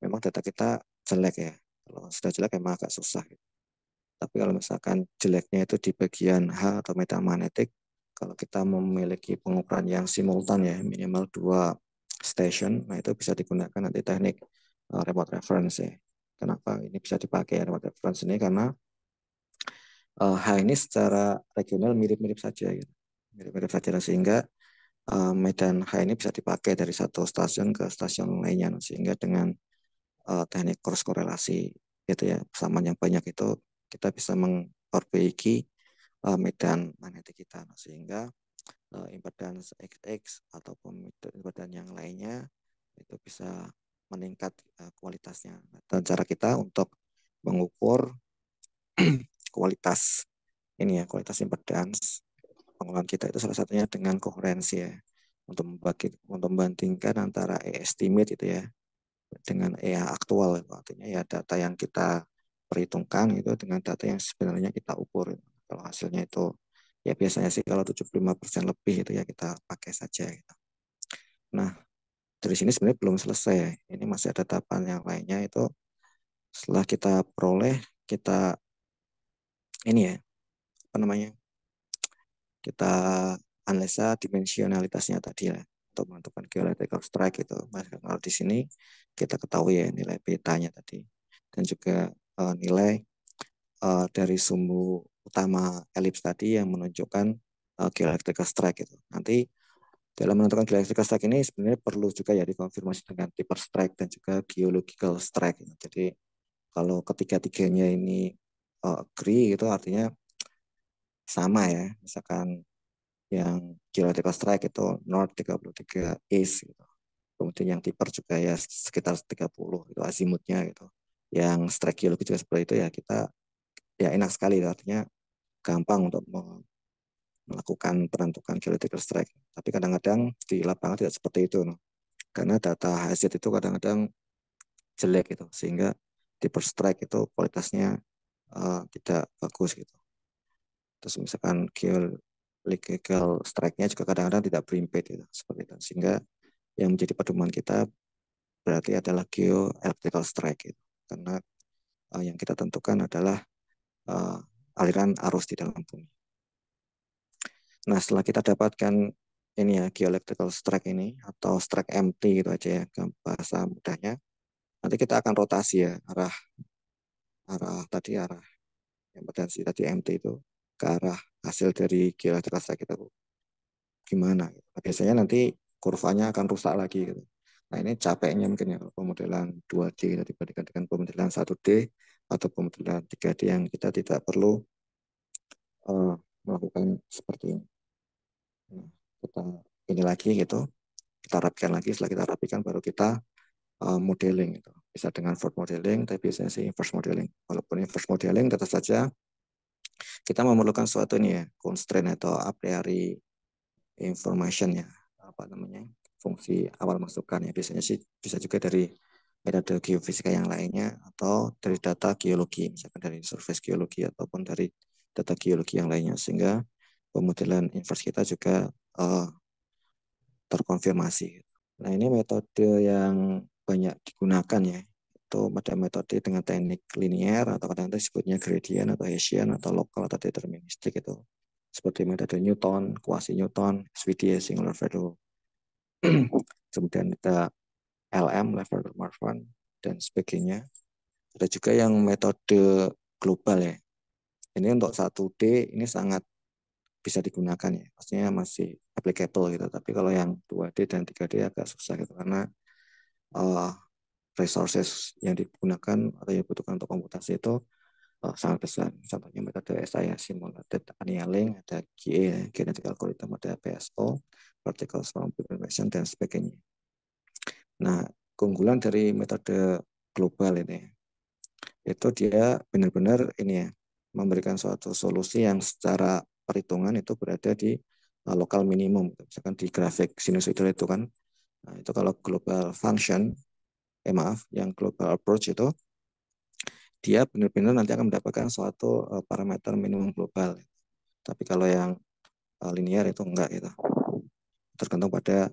memang data kita jelek ya. Kalau sudah jelek memang agak susah gitu. Tapi kalau misalkan jeleknya itu di bagian H atau metamagnetic, kalau kita memiliki pengukuran yang simultan ya, minimal 2 station, nah itu bisa digunakan nanti teknik remote reference ya. Kenapa ini bisa dipakai remote reference ini? Karena H ini secara regional mirip-mirip saja gitu. Mirip-mirip saja sehingga medan H ini bisa dipakai dari satu stasiun ke stasiun lainnya, sehingga dengan teknik cross korelasi gitu ya, persamaan yang banyak itu kita bisa memperbaiki medan magnetik kita, sehingga impedans XX ataupun impedans yang lainnya itu bisa meningkat kualitasnya. Dan cara kita untuk mengukur kualitas ini ya, kualitas impedans pengolahan kita itu salah satunya dengan koherensi ya, untuk membandingkan antara estimate itu ya dengan aktual, artinya ya data yang kita perhitungkan itu dengan data yang sebenarnya kita ukur. Kalau hasilnya itu ya biasanya sih kalau 75% lebih itu ya kita pakai saja gitu. Nah dari sini sebenarnya belum selesai, ini masih ada tahapan yang lainnya. Itu setelah kita peroleh, kita ini ya apa namanya, kita analisa dimensionalitasnya tadi ya untuk menentukan geoelectrical strike itu. Kalau di sini kita ketahui ya nilai betanya tadi, dan juga nilai dari sumbu utama elips tadi yang menunjukkan geoelectrical strike itu. Nanti dalam menentukan geoelectrical strike ini sebenarnya perlu juga ya dikonfirmasi dengan Tipper strike dan juga geological strike. Jadi kalau ketiga-tiganya ini agree itu artinya sama ya. Misalkan yang geological strike itu north 33 east gitu. Kemudian yang Tipper juga ya sekitar 30 itu azimutnya gitu. Yang strike geologi juga seperti itu ya, kita ya enak sekali, artinya gampang untuk melakukan penentukan geological strike. Tapi kadang-kadang di lapangan tidak seperti itu, no. Karena data HZ itu kadang-kadang jelek gitu, sehingga Tipper strike itu kualitasnya tidak bagus gitu. Terus misalkan geological strike-nya juga kadang-kadang tidak berimped gitu, seperti itu. Sehingga yang menjadi pedoman kita berarti adalah geoelectrical strike gitu. Karena yang kita tentukan adalah aliran arus di dalam bumi. Nah, setelah kita dapatkan ini ya geoelectrical strike ini atau strike MT gitu aja ya bahasa mudahnya, nanti kita akan rotasi ya arah yang potensi tadi MT itu ke arah hasil dari geoelectrical strike itu gimana. Nah, biasanya nanti kurvanya akan rusak lagi gitu. Nah, ini capeknya mungkin ya pemodelan 2D gitu, dibandingkan dengan pemodelan 1D atau pemodelan 3D yang kita tidak perlu melakukan seperti ini. Nah, kita ini lagi gitu, kita rapikan lagi. Setelah kita rapikan baru kita modeling gitu. Bisa dengan forward modeling, tapi biasanya sih inverse modeling. Walaupun inverse modeling tetap saja kita memerlukan suatu ini ya, constraint atau a priori information ya, apa namanya, fungsi awal masukan ya. Biasanya sih bisa juga dari metode geofisika yang lainnya atau dari data geologi, misalkan dari surface geologi ataupun dari data geologi yang lainnya, sehingga pemodelan inverse kita juga terkonfirmasi. Nah, ini metode yang banyak digunakan ya. Itu ada metode dengan teknik linier atau kadang-kadang disebutnya gradient atau Hessian atau lokal atau deterministik itu. Seperti metode Newton, kuasi Newton, SVD, singular value. Kemudian ada LM, level Markov, dan sebagainya. Ada juga yang metode global ya. Ini untuk 1D ini sangat bisa digunakan ya. Maksudnya masih applicable gitu. Tapi kalau yang 2D dan 3D agak susah gitu karena resources yang digunakan atau yang dibutuhkan untuk komputasi itu sangat besar. Contohnya metode SI, simulated annealing, ada GA, genetic algorithm, ada PSO, particle swarm preparation, dan sebagainya. Nah, keunggulan dari metode global ini itu dia benar-benar ini ya, memberikan suatu solusi yang secara perhitungan itu berada di lokal minimum. Misalkan di grafik sinusoidal itu kan, nah itu kalau global function, yang global approach itu dia benar-benar nanti akan mendapatkan suatu parameter minimum global. Tapi kalau yang linear itu enggak gitu. Tergantung pada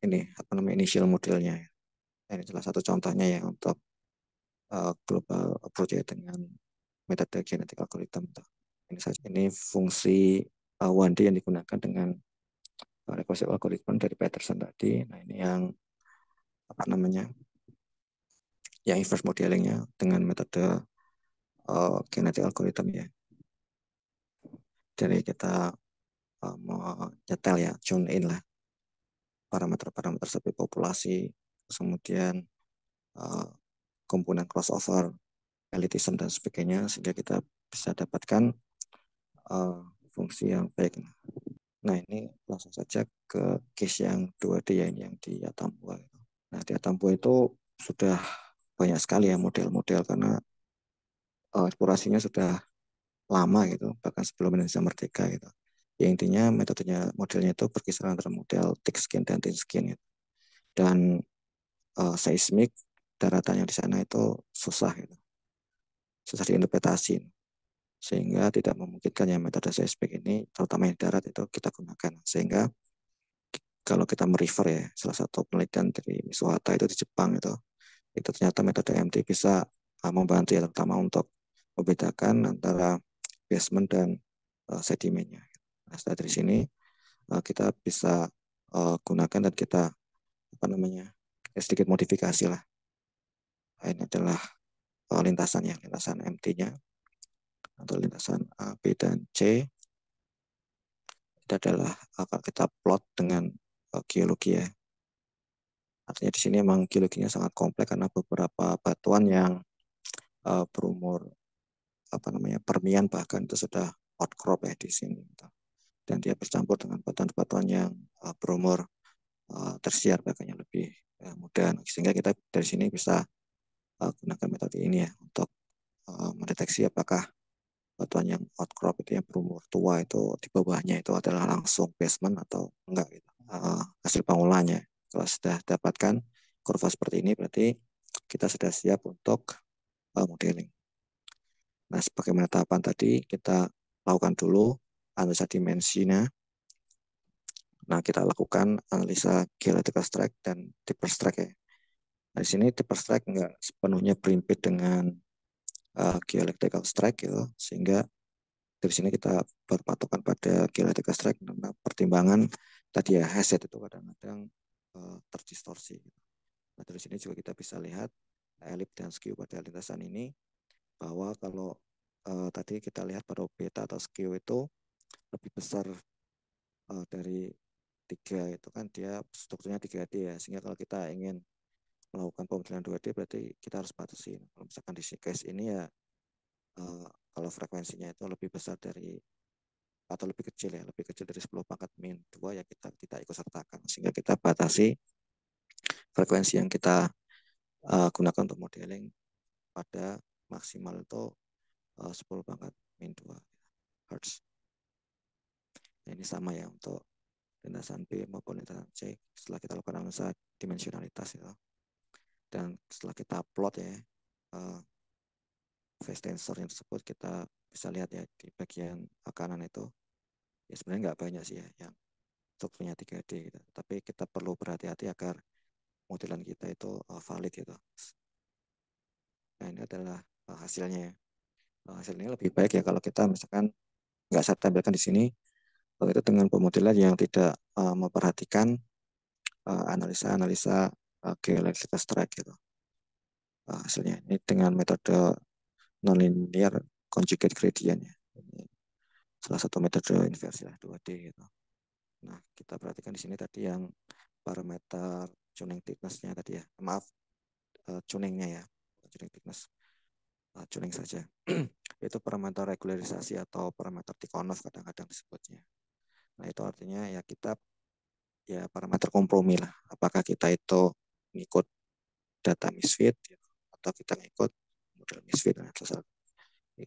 ini apa namanya initial modelnya. Nah, ini salah satu contohnya ya untuk global approach ya dengan metode genetic algorithm. Ini saja. Ini fungsi 1D yang digunakan dengan recursive algorithm dari Peterson tadi. Nah, ini yang apa namanya? Yang inverse modelingnya dengan metode genetic algorithm ya. Jadi kita mau nyetel ya, tune in lah parameter-parameter seperti populasi, kemudian komponen crossover, elitism dan sebagainya, sehingga kita bisa dapatkan fungsi yang baik. Nah, ini langsung saja ke case yang 2D ya, ini yang di Atambua. Nah, di Atambua itu sudah banyak sekali ya model-model karena eksplorasinya sudah lama gitu, bahkan sebelum Indonesia merdeka gitu. Ya, intinya metodenya modelnya itu berkisar antara model thick skin dan thin skin gitu. Dan seismik daratan yang di sana itu susah gitu. Susah diinterpretasi sehingga tidak memungkinkan ya metode seismik ini terutama yang darat itu kita gunakan. Sehingga kalau kita merefer ya salah satu penelitian dari Misuhata itu di Jepang itu ternyata metode MT bisa membantu ya terutama untuk membedakan antara basement dan sedimennya. Nah, dari sini kita bisa gunakan dan kita apa namanya sedikit modifikasi lah. Nah, ini adalah lintasannya, lintasan MT-nya atau lintasan A, B dan C. Itu adalah kalau kita plot dengan geologi ya. Artinya di sini memang geologinya sangat kompleks karena beberapa batuan yang berumur apa namanya Permian bahkan itu sudah outcrop ya di sini. Dan dia bercampur dengan batuan-batuan yang berumur tersiar bahkan yang lebih muda. Sehingga kita dari sini bisa gunakan metode ini ya untuk mendeteksi apakah batuan yang outcrop itu yang berumur tua itu di bawahnya itu adalah langsung basement atau enggak gitu. Hasil pengolahannya kalau sudah dapatkan kurva seperti ini berarti kita sudah siap untuk modeling. Nah, sebagaimana tahapan tadi kita lakukan dulu analisa dimensinya. Nah, kita lakukan analisa geological strike dan deeper strike ya. Nah, di sini deeper strike enggak sepenuhnya berimpit dengan geological strike gitu, sehingga dari sini kita berpatokan pada geological strike karena pertimbangan tadi ya hazard itu kadang-kadang terdistorsi. Nah, dari sini juga kita bisa lihat ellip dan skew pada lintasan ini bahwa kalau tadi kita lihat pada beta atau skew itu lebih besar dari 3 itu kan dia strukturnya 3D ya, sehingga kalau kita ingin melakukan pemodelan 2D berarti kita harus batasi. Kalau misalkan di case ini ya kalau frekuensinya itu lebih besar dari atau lebih kecil ya, lebih kecil dari 10 pangkat min 2 ya kita tidak ikut sertakan, sehingga kita batasi frekuensi yang kita gunakan untuk modeling pada maksimal itu 10 pangkat min 2 Hz. Nah, ini sama ya untuk lintasan B maupun lintasan C setelah kita lakukan analisa dimensionalitas itu. Dan setelah kita plot ya phase tensor yang tersebut, kita bisa lihat ya di bagian kanan itu ya sebenarnya nggak banyak sih ya yang strukturnya 3D gitu. Tapi kita perlu berhati-hati agar modelan kita itu valid gitu. Nah, ini adalah hasilnya ya. Hasilnya lebih baik ya kalau kita misalkan nggak saya tampilkan di sini, kalau itu dengan pemodelan yang tidak memperhatikan analisa-analisa geological strike gitu. Hasilnya ini dengan metode nonlinear conjugate gradient ya. Ini salah satu metode inversi lah 2D gitu. Nah, kita perhatikan di sini tadi yang parameter tuning thickness-nya tadi ya. Maaf, tuningnya ya. Tuning thickness. Tuning saja. Itu parameter regularisasi atau parameter Tikhonov kadang-kadang disebutnya. Nah, itu artinya ya kita ya parameter kompromi lah. Apakah kita itu ngikut data misfit gitu, atau kita ngikut model misfit. Nah,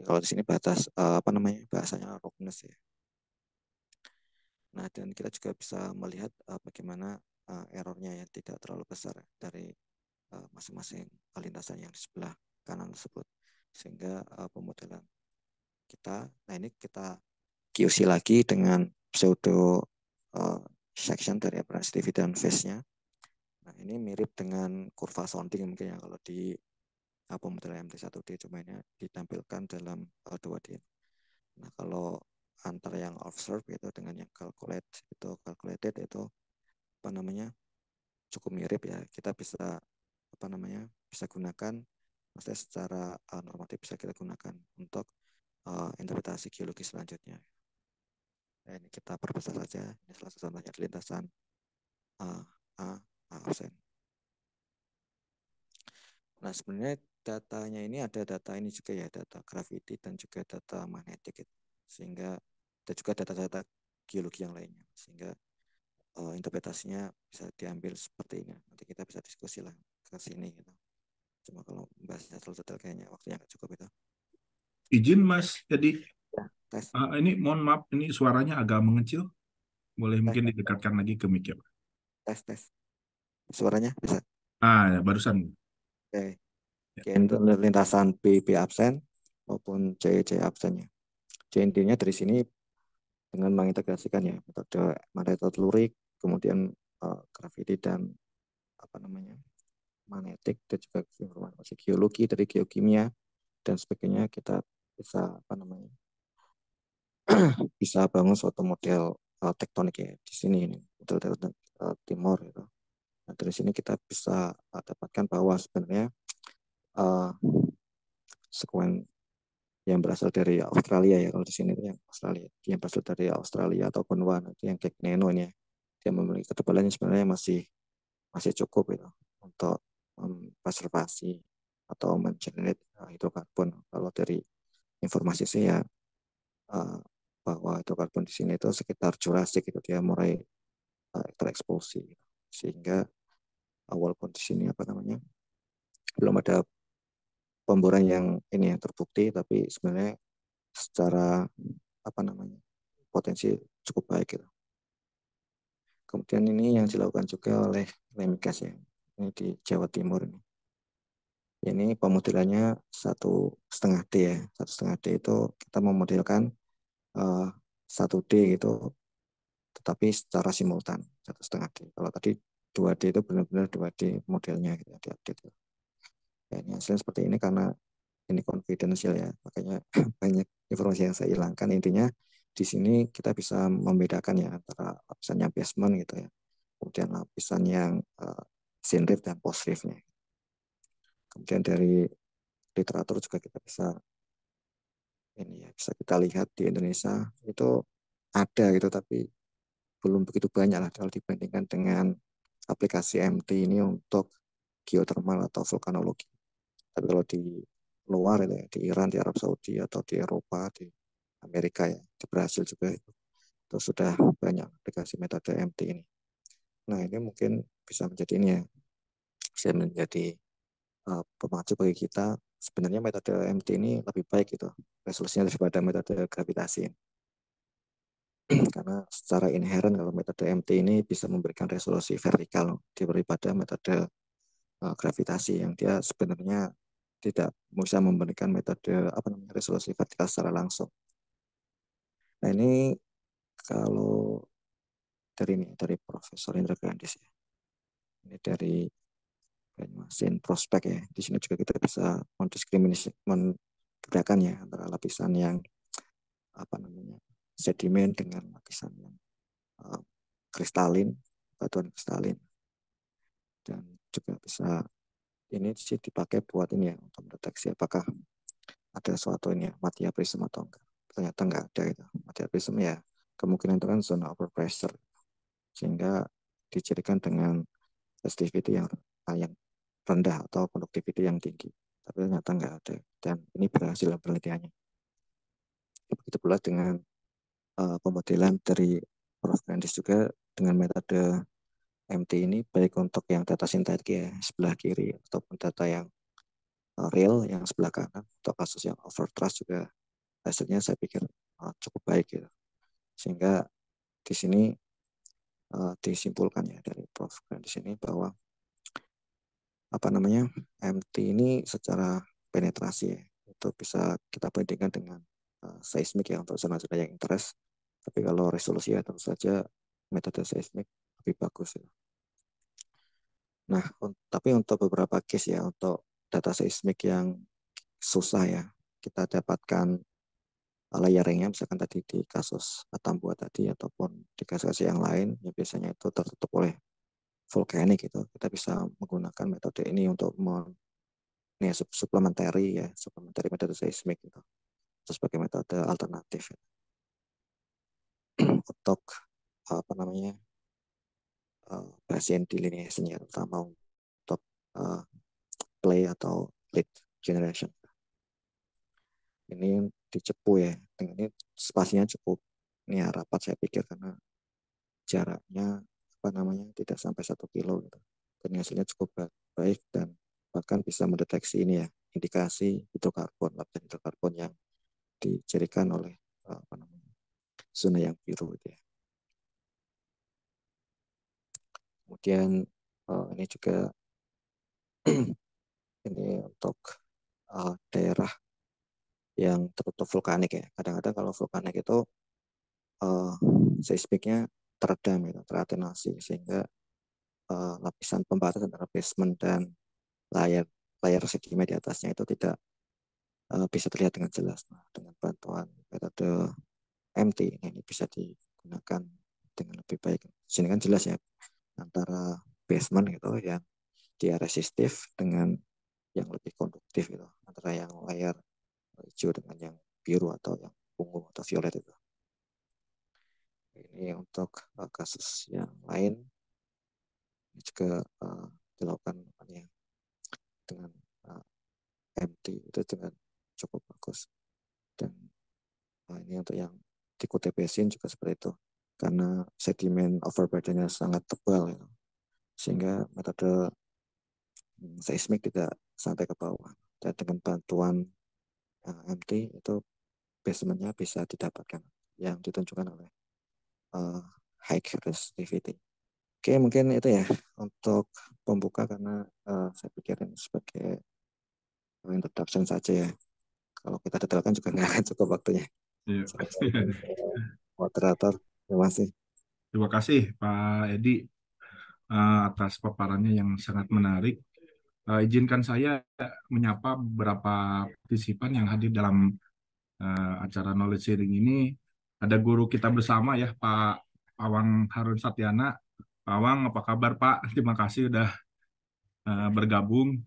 kalau di sini batas apa namanya bahasanya roughness ya. Nah, dan kita juga bisa melihat bagaimana errornya yang tidak terlalu besar dari masing-masing lintasan yang di sebelah kanan tersebut, sehingga pemodelan kita, nah ini kita QC lagi dengan pseudo section dari resistivity dan phase-nya. Nah, ini mirip dengan kurva sounding mungkin ya kalau di pemodelan MT1D, cuma ini ditampilkan dalam 2D. Nah, kalau antara yang observe itu dengan yang calculated itu apa namanya cukup mirip ya. Kita bisa bisa gunakan, maksudnya secara normatif bisa kita gunakan untuk interpretasi geologi selanjutnya. Nah, ini kita perbesar saja. Ini salah satu contohnya di lintasan absen. Nah, sebenarnya datanya ini ada data ini juga ya, data gravity dan juga data magnetik gitu. Sehingga ada juga data-data geologi yang lainnya. Sehingga interpretasinya bisa diambil seperti ini. Nanti kita bisa diskusi lah ke sini gitu. Cuma kalau bahasnya terlalu detail kayaknya waktunya nggak cukup itu. Izin Mas, jadi Ya, tes. ini mohon maaf, ini suaranya agak mengecil. Boleh mungkin didekatkan lagi ke mic ya, Pak? Tes. Suaranya bisa. Ya, barusan. Oke. Ya. Untuk lintasan B absen maupun C absennya. Jadi intinya dari sini dengan mengintegrasikan ya metode lurik, kemudian gravity dan magnetik, dan juga informasi geologi dari geokimia dan sebagainya, kita bisa bisa bangun suatu model tektonik ya di sini ini model timur gitu. Nah, dari sini kita bisa dapatkan bahwa sebenarnya sekuen yang berasal dari Australia ya, kalau di sini yang Australia, yang berasal dari Australia ataupun One itu yang kayak nano ini ya, dia memiliki ketebalannya sebenarnya masih cukup gitu untuk konservasi atau mengenerate hidrokarbon. Kalau dari informasi saya bahwa hidrokarbon di sini itu sekitar Jurassic itu dia mulai tereksposi gitu. Sehingga walaupun di sini belum ada pemboran yang ini yang terbukti, tapi sebenarnya secara potensi cukup baik gitu. Kemudian ini yang dilakukan juga oleh Lemkas ya, ini di Jawa Timur ini. Ini pemodelannya 1,5D ya. 1,5D itu kita memodelkan 1D gitu, tetapi secara simultan 1,5D. Kalau tadi 2D itu benar-benar 2D modelnya gitu, diupdate. Ya, ini hasilnya seperti ini karena ini confidential ya, makanya banyak informasi yang saya hilangkan. Intinya di sini kita bisa membedakan ya antara lapisannya basement gitu ya, kemudian lapisan yang synrift dan postriftnya. Kemudian dari literatur juga kita bisa kita lihat di Indonesia itu ada gitu, tapi belum begitu banyak lah kalau dibandingkan dengan aplikasi MT ini untuk geothermal atau vulkanologi. Tapi kalau di luar itu ya, di Iran, di Arab Saudi atau di Eropa, di Amerika ya, di Brasil juga itu sudah banyak aplikasi metode MT ini. Nah, ini mungkin bisa menjadi ini ya, bisa menjadi pemacu bagi kita. Sebenarnya metode MT ini lebih baik gitu resolusinya daripada metode gravitasi. Karena secara inherent kalau metode MT ini bisa memberikan resolusi vertikal daripada metode gravitasi yang dia sebenarnya tidak bisa memberikan metode resolusi vertikal secara langsung. Nah, ini kalau dari Profesor Indra Grandis ya. Ini dari Banyuasin Prospek ya. Di sini juga kita bisa membedakan ya antara lapisan yang sedimen dengan lapisan yang kristalin, batuan kristalin. Dan juga bisa ini sih dipakai buat ini ya, untuk mendeteksi apakah ada suatu ini ya, material prism atau enggak. Ternyata enggak ada gitu. Material prism ya kemungkinan itu kan zona overpressure, sehingga dicirikan dengan resistivity yang rendah atau conductivity yang tinggi. Tapi ternyata enggak ada, dan ini berhasil penelitiannya. Begitu pula dengan pemodelan dari Prof. Grandis juga dengan metode MT ini, baik untuk yang data sintetik ya sebelah kiri ataupun data yang real yang sebelah kanan, atau kasus yang overthrust juga hasilnya saya pikir cukup baik gitu. Sehingga di sini disimpulkan ya dari Prof. Grandis ini bahwa MT ini secara penetrasi ya, itu bisa kita bandingkan dengan seismik ya untuk zona-zona yang interest, Tapi kalau resolusi ya tentu saja metode seismik lebih bagus ya. Nah, tapi untuk beberapa case ya, untuk data seismik yang susah ya, kita dapatkan layeringnya, misalkan tadi di kasus Atambua tadi, ataupun di kasus yang lain, yang biasanya itu tertutup oleh vulkanik gitu. Kita bisa menggunakan metode ini untuk suplementary metode seismik gitu. Terus sebagai metode alternatif ya. Untuk apa namanya Bayesian delineation ya, terutama untuk play atau lead generation. Ini dicepu ya, ini spasinya cukup ini ya, rapat saya pikir, karena jaraknya apa namanya tidak sampai 1 kilo gitu. Dan hasilnya cukup baik dan bahkan bisa mendeteksi ini ya, indikasi hidrokarbon, lapisan hidrokarbon yang dicirikan oleh apa namanya zona yang biru gitu ya. Kemudian ini juga ini untuk daerah yang tertutup vulkanik ya. Kadang-kadang kalau vulkanik itu seismiknya teredam gitu, teratenasi, sehingga lapisan pembatas antara basement dan layar sedimen di atasnya itu tidak bisa terlihat dengan jelas. Nah, dengan bantuan metode MT ini bisa digunakan dengan lebih baik. Sini kan jelas ya antara basement gitu yang dia resistif dengan yang lebih konduktif gitu, antara yang layar hijau dengan yang biru atau yang ungu atau violet itu. Ini untuk kasus yang lain ini juga dilakukan ya, dengan MT itu dengan cukup bagus. Dan ini untuk yang di Kutai Basin juga seperti itu, karena sedimen overburden-nya sangat tebal ya, sehingga metode seismik tidak sampai ke bawah. Dan dengan bantuan MT itu basementnya bisa didapatkan yang ditunjukkan oleh high resistivity. Oke, mungkin itu ya untuk pembuka, karena saya pikirin sebagai introduction saja ya. Kalau kita detailkan juga nggak akan cukup waktunya. Iya. Moderator, terima kasih. Terima kasih Pak Edi atas paparannya yang sangat menarik. Izinkan saya menyapa beberapa partisipan yang hadir dalam acara knowledge sharing ini. Ada guru kita bersama ya, Pak Awang Harun Satyana. Pak Awang, apa kabar Pak? Terima kasih sudah bergabung.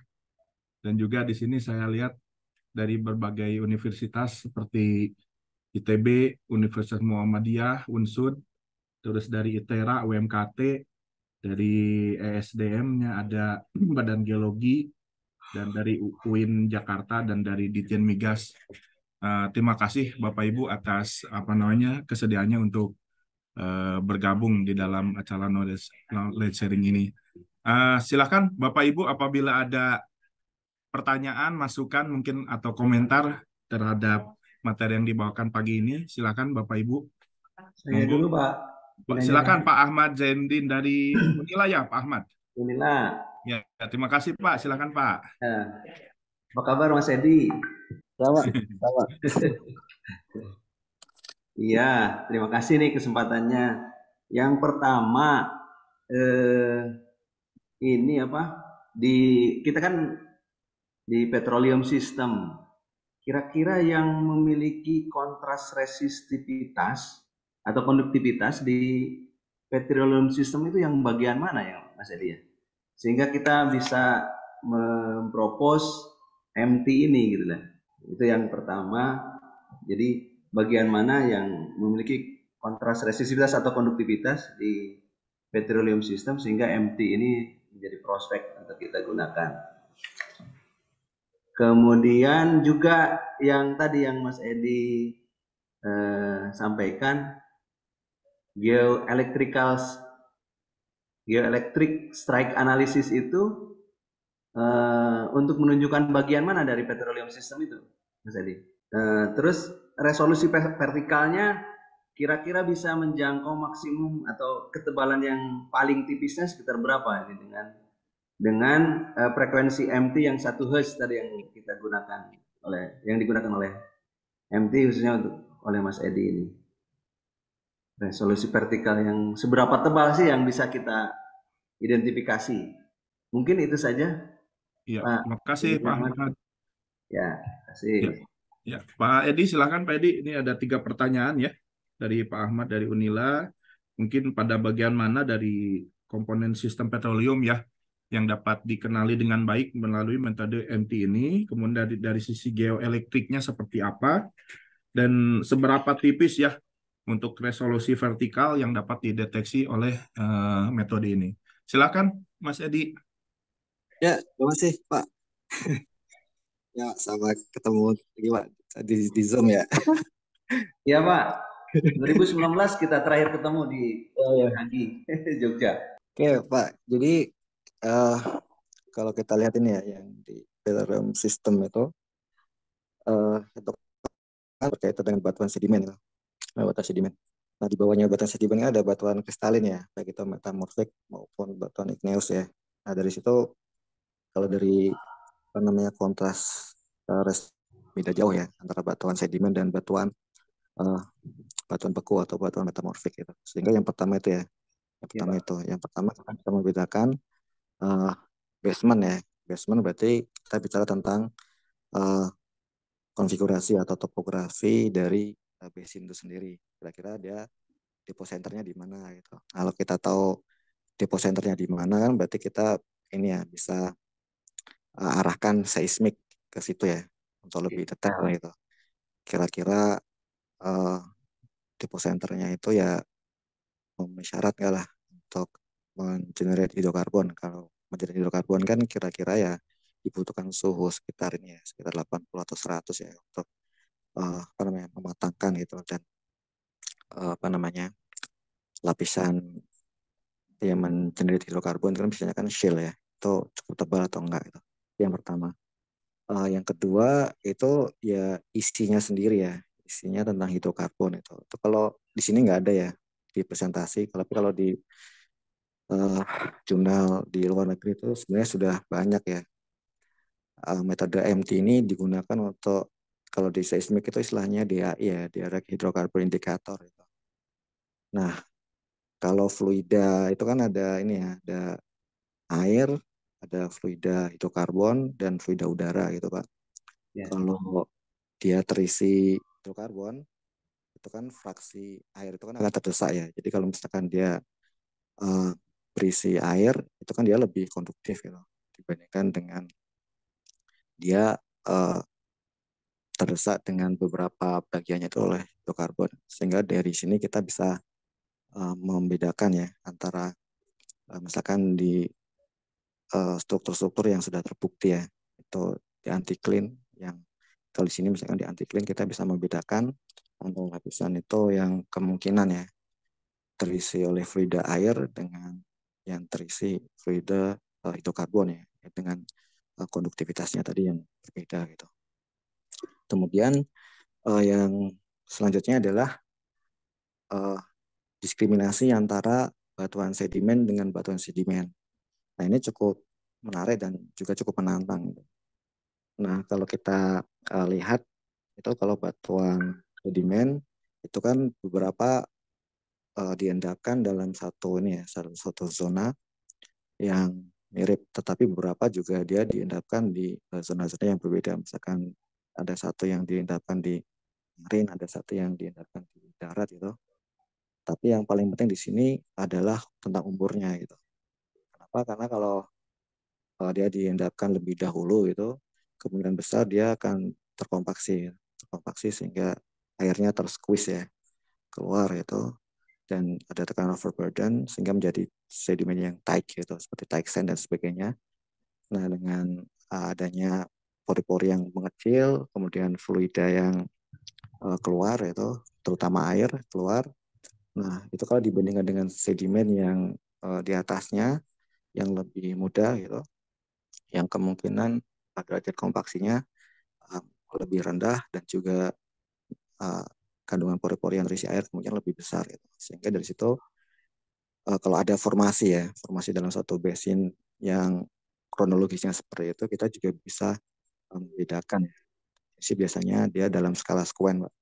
Dan juga di sini saya lihat dari berbagai universitas seperti ITB, Universitas Muhammadiyah, UNSUD, terus dari ITERA, UMKT, dari ESDM-nya ada Badan Geologi, dan dari UIN Jakarta, dan dari Ditjen Migas. Terima kasih Bapak Ibu atas kesediaannya untuk bergabung di dalam acara knowledge sharing ini. Silakan Bapak Ibu apabila ada pertanyaan, masukan mungkin atau komentar terhadap materi yang dibawakan pagi ini, silakan Bapak Ibu. Saya dulu Pak. Silakan Pak Ahmad Zaindin dari Unila ya Pak Ahmad. Unila. Ya, terima kasih Pak. Silakan Pak. Apa kabar Mas Edi? Sama. Iya, terima kasih nih kesempatannya. Yang pertama ini apa? Kita kan di petroleum system. Kira-kira yang memiliki kontras resistivitas atau konduktivitas di petroleum system itu yang bagian mana ya Mas Edi ya? Sehingga kita bisa mempropos MT ini gitu lah. Itu yang pertama. Jadi bagian mana yang memiliki kontras resistivitas atau konduktivitas di petroleum system sehingga MT ini menjadi prospek untuk kita gunakan. Kemudian juga yang tadi yang Mas Edi sampaikan, geoelectric strike analysis itu untuk menunjukkan bagian mana dari petroleum system itu, Mas Edi. Terus resolusi vertikalnya kira-kira bisa menjangkau maksimum atau ketebalan yang paling tipisnya sekitar berapa ini dengan frekuensi MT yang 1 Hz tadi yang digunakan oleh MT khususnya oleh Mas Edi ini. Resolusi vertikal yang seberapa tebal sih yang bisa kita identifikasi? Mungkin itu saja, Iya, Pak terima kasih Edi Pak Rahmat. Ahmad. Ya, Ya, kasih. ya, Pak Edi, silakan Pak Edi. Ini ada 3 pertanyaan ya dari Pak Ahmad dari Unila. Mungkin pada bagian mana dari komponen sistem petroleum ya yang dapat dikenali dengan baik melalui metode MT ini. Kemudian dari sisi geoelektriknya seperti apa dan seberapa tipis ya untuk resolusi vertikal yang dapat dideteksi oleh metode ini. Silakan Mas Edi. Ya, terima kasih Pak. Ya, sama ketemu lagi Pak di Zoom ya. Iya Pak, 2019 kita terakhir ketemu di Ya, ya. Hagi, Jogja. Oke Pak, jadi eh, kalau kita lihat ini ya yang di dalam sistem itu kan berkaitan dengan batuan sedimen ya. Batuan sedimen. Nah, di bawahnya batuan sedimen ini ada batuan kristalin ya, baik itu metamorfik maupun batuan igneous ya. Nah, dari situ kalau dari apa namanya kontras beda jauh ya antara batuan sedimen dan uh, batuan beku atau batuan metamorfik gitu. Sehingga yang pertama itu ya, Ya Pak. yang pertama kita bisa membedakan uh, basement ya. Basement berarti kita bicara tentang uh, konfigurasi atau topografi dari basin itu sendiri. Kira-kira dia depo centernya di mana gitu. Kalau kita tahu depo centernya di mana kan berarti kita ini ya bisa arahkan seismik ke situ ya untuk lebih detail gitu. Kira-kira uh, depo centernya itu ya memenuhi syarat nggak lah untuk mengenerate hidrokarbon. Kalau mengenerate hidrokarbon kan kira-kira ya dibutuhkan suhu sekitar ini ya, sekitar 80 atau 100 ya untuk apa namanya mematangkan gitu dan apa namanya lapisan yang mengenerate hidrokarbon itu kan biasanya kan shale ya itu cukup tebal atau enggak itu yang pertama. Yang kedua itu ya isinya sendiri ya isinya tentang hidrokarbon itu kalau di sini nggak ada ya di presentasi tapi kalau di uh, jurnal di luar negeri itu sebenarnya sudah banyak ya. Metode MT ini digunakan untuk kalau di seismik itu istilahnya DHI ya, Direct Hydrocarbon Indicator itu. Nah, kalau fluida itu kan ada ini ya, ada air, ada fluida hidrokarbon dan fluida udara gitu Pak. Ya. Kalau dia terisi hidrokarbon itu kan fraksi air itu kan akan terdesak ya. Jadi kalau misalkan dia uh, berisi air itu kan dia lebih konduktif gitu dibandingkan dengan dia terdesak dengan beberapa bagiannya itu oleh hidrokarbon. Sehingga dari sini kita bisa membedakan ya antara misalkan di struktur-struktur yang sudah terbukti ya itu di anti-clean yang kalau di sini misalkan di anti-clean kita bisa membedakan antara lapisan itu yang kemungkinan ya terisi oleh fluida air dengan yang terisi fluida hidrokarbon ya dengan konduktivitasnya tadi yang berbeda gitu. Kemudian yang selanjutnya adalah diskriminasi antara batuan sedimen dengan batuan sedimen. Nah, ini cukup menarik dan juga cukup menantang. Nah, kalau kita lihat itu kalau batuan sedimen itu kan beberapa diendapkan dalam satu ini ya, satu zona yang mirip, tetapi beberapa juga dia diendapkan di zona-zona yang berbeda. Misalkan ada satu yang diendapkan di marine, ada satu yang diendapkan di darat gitu. Tapi yang paling penting di sini adalah tentang umurnya gitu. Kenapa? Karena kalau dia diendapkan lebih dahulu itu kemungkinan besar dia akan terkompaksi sehingga airnya tersqueeze ya keluar itu dan ada tekanan overburden sehingga menjadi sedimen yang tight gitu seperti tight sand dan sebagainya. Nah dengan adanya pori-pori yang mengecil kemudian fluida yang keluar itu terutama air keluar. Nah itu kalau dibandingkan dengan sedimen yang di atasnya yang lebih mudah gitu yang kemungkinan derajat kompaksinya uh, lebih rendah dan juga uh, kandungan pori-pori yang terisi air kemungkinan lebih besar gitu. Sehingga dari situ kalau ada formasi dalam satu basin yang kronologisnya seperti itu kita juga bisa membedakan. Jadi biasanya dia dalam skala sekuen, Pak.